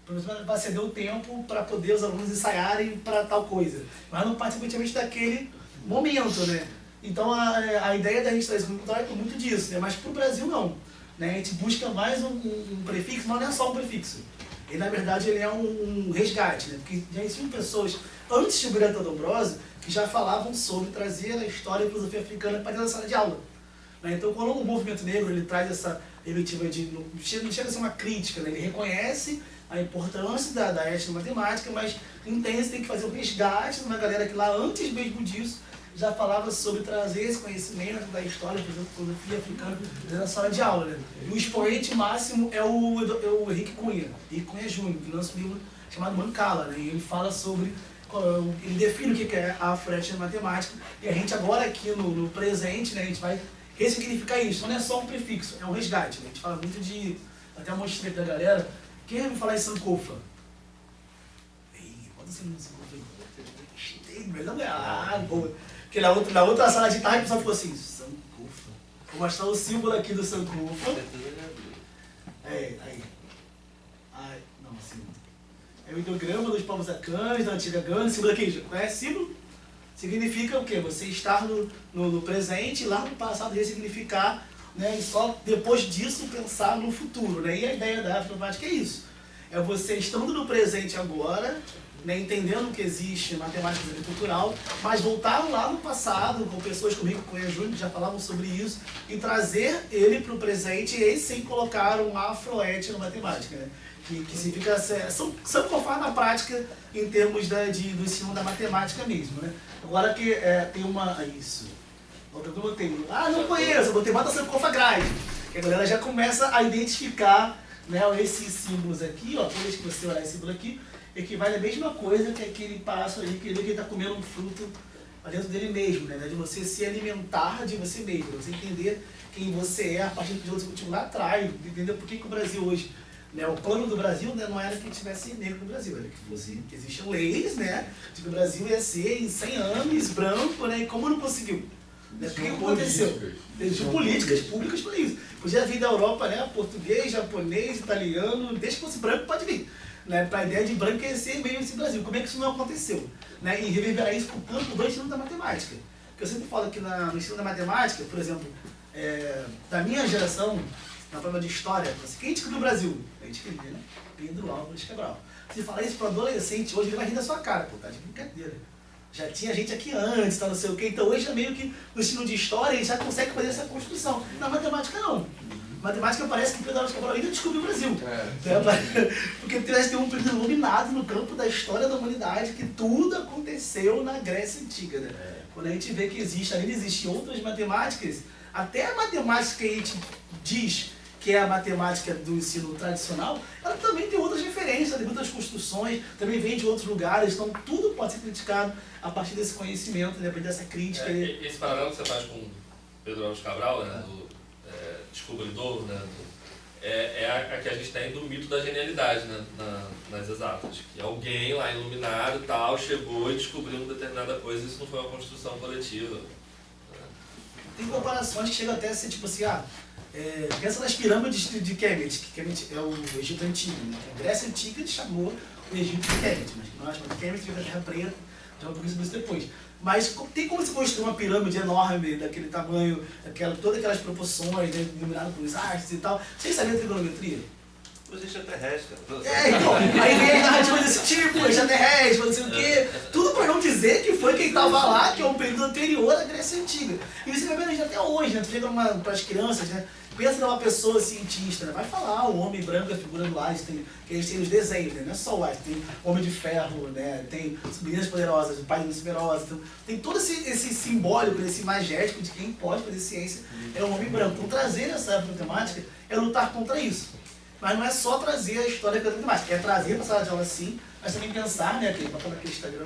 pelo menos vai ceder o tempo para poder os alunos ensaiarem para tal coisa, mas não participa efetivamente daquele momento, né? Então a ideia da gente trazer cultural é muito disso, né? Mas para o Brasil não. Né? A gente busca mais um prefixo, mas não é só um prefixo. Ele, na verdade, ele é um resgate, né? Porque já existiam pessoas, antes de Greta Dombrose, que já falavam sobre trazer a história e a filosofia africana para dentro da sala de aula. Né? Então, quando o movimento negro ele traz essa perspectiva de... Não chega a ser uma crítica, né? Ele reconhece a importância da etnomatemática, mas entende que tem que fazer um resgate de uma galera que lá, antes mesmo disso, já falava sobre trazer esse conhecimento da história, por exemplo, filosofia africana, na sala de aula. Né? E o expoente máximo é o Henrique Cunha Júnior, que lança um livro chamado Mancala, né? E ele fala sobre, ele define o que é a afro-etnomatemática, e a gente agora aqui no presente, né, a gente vai ressignificar isso. Não é só um prefixo, é um resgate. Né? A gente fala muito de, até mostrei pra galera, quem vai me falar em Sankofa? Bota assim no Sankofa aí. Melhor ganhar, boa. Porque na outra sala de tarde, o pessoal ficou assim, Sankofa. Vou mostrar o símbolo aqui do Sankofa. Aí. Não, assim. É o ideograma dos povos africanos, da antiga Gana. Símbolo aqui, conhece símbolo? Significa o quê? Você estar no presente e lá no passado ressignificar, né? E só depois disso pensar no futuro, né? E a ideia da afromática é isso. É você estando no presente agora, né, entendendo que existe matemática cultural, mas voltar lá no passado, com pessoas como Henrique Cunha Júnior, que já falavam sobre isso, e trazer ele para o presente e aí sim colocar um afro-etnomatemática, né? Que significa sankofa na prática em termos do ensino da matemática mesmo. Né? Agora que tem uma... Isso. Outra que eu botei. Não conheço, eu botei bota sankofa grade. Que a galera já começa a identificar, né, esses símbolos aqui, ó, toda vez que você olhar esse símbolo aqui, equivale à mesma coisa que aquele pássaro ali, que ele está comendo um fruto dentro dele mesmo, né? De você se alimentar de você mesmo, você entender quem você é a partir do que você lá atrás, entender por que o Brasil hoje, né? O plano do Brasil, né, não era que tivesse negro no Brasil, era que existiam leis, né? De que o Brasil ia ser em 100 anos branco, né? E como não conseguiu? Né? O que aconteceu? Existiam políticas públicas para isso. Podia vir da Europa, né? Português, japonês, italiano, desde que fosse branco pode vir. Né, para a ideia de embranquecer meio esse Brasil. Como é que isso não aconteceu? Né, e reverberar isso para o campo do ensino da matemática. Porque eu sempre falo que no ensino da matemática, por exemplo, da minha geração, na prova de história, quem descobriu o Brasil? A gente queria, né? Pedro Álvares Cabral. Se falar isso para adolescente, hoje ele vai rir da sua cara, pô, tá de brincadeira. Já tinha gente aqui antes, tá, não sei o quê. Então hoje é meio que no ensino de história ele já consegue fazer essa construção. Na matemática não. Matemática parece que Pedro Álvares Cabral ainda descobriu o Brasil. Porque tem um período iluminado no campo da história da humanidade que tudo aconteceu na Grécia Antiga. Né? Quando a gente vê que ainda existem outras matemáticas, até a matemática que a gente diz que é a matemática do ensino tradicional, ela também tem outras referências, tem outras construções, também vem de outros lugares, então tudo pode ser criticado a partir desse conhecimento, né, a partir dessa crítica.
Esse paralelo que você faz com Pedro Álvares Cabral, né, do descobridor, né, a que a gente tem do mito da genialidade, né, nas exatas. Que alguém lá iluminado e tal chegou e descobriu uma determinada coisa, isso não foi uma construção coletiva.
Tem comparações que chegam até a ser tipo assim, pensa nas pirâmides de Kemet, que Kemet é o Egito Antigo, né? A Grécia Antiga chamou o Egito de Kemet, mas nós chamamos de Kemet veio da Terra Preta, já vou isso depois. Mas tem como se construir uma pirâmide enorme, daquele tamanho, todas aquelas proporções, né, iluminado por artes e tal, sem saber a trigonometria?
Os extraterrestres.
Então, aí vem a narrativa desse tipo, extraterrestre, não sei o quê, tudo para não dizer que foi quem estava lá, que é um período anterior à Grécia Antiga. E isso é verdade até hoje, né? Tu chega para as crianças, né? Pensa numa pessoa cientista, né? Vai falar, o homem branco, a figura do Einstein, que eles têm os desenhos, né? Não é só o Einstein, tem Homem de Ferro, né? Tem as Meninas Poderosas, o Pai dos Superosas, então, tem todo esse simbólico, esse magético de quem pode fazer ciência, é o homem branco. Então trazer essa matemática é lutar contra isso. Mas não é só trazer a história da matemática, é trazer para a sala de aula sim, mas também pensar, né, botar naquele Instagram,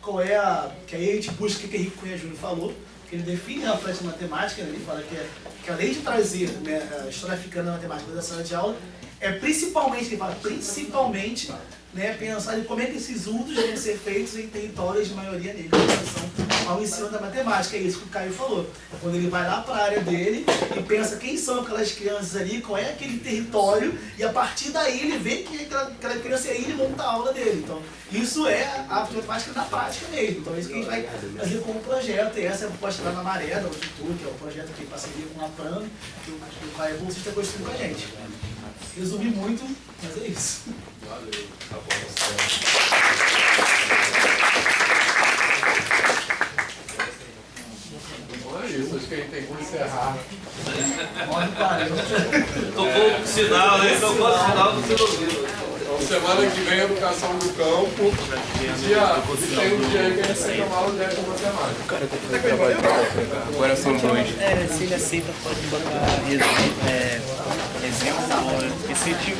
qual é que aí a gente busca o que Henrique Cunha Júnior falou, que ele define a frente matemática, ele fala que além de trazer, né, a história africana na matemática da sala de aula, é principalmente, ele fala, principalmente, né, pensar em como é que esses usos devem ser feitos em territórios de maioria negra em relação ao ensino da matemática. É isso que o Caio falou. Quando ele vai lá para a área dele e pensa quem são aquelas crianças ali, qual é aquele território, e a partir daí ele vê que aquela criança é ele monta a aula dele. Então, isso é a matemática na prática mesmo. Então, é isso que a gente vai fazer como projeto. E essa é a proposta lá na Maré, da Altitude, que é o projeto que parceria com a Pran, que o Caio Bolsista construiu com a gente. Resumi muito, mas é isso.
Valeu. Tá bom. Então é isso, acho que a gente tem que encerrar.
Tocou o sinal, né? Tocou o sinal do seu ouvido.
Então, semana que vem, Educação do Campo. Tem um dia aí que a gente vai tomar aula de matemática.
O cara tem que fazer trabalho pra agora são dois.
Se ele aceita, pode botar exemplo.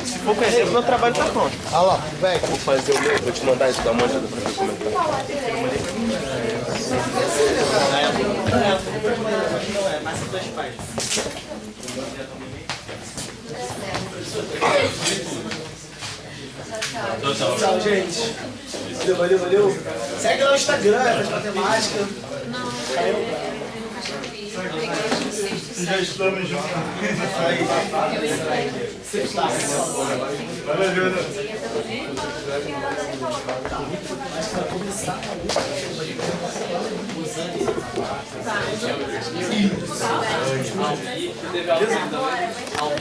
Se for com exemplo, meu trabalho tá pronto.
Ah lá, velho. Vou fazer o meu, vou te mandar isso, dá uma olhada pra ver como é que
Não é, mais 2 páginas.
Tchau, gente. Valeu. Segue lá no Instagram, faz matemática.
Já estamos juntos. Valeu,
Mas para começar,
Tá.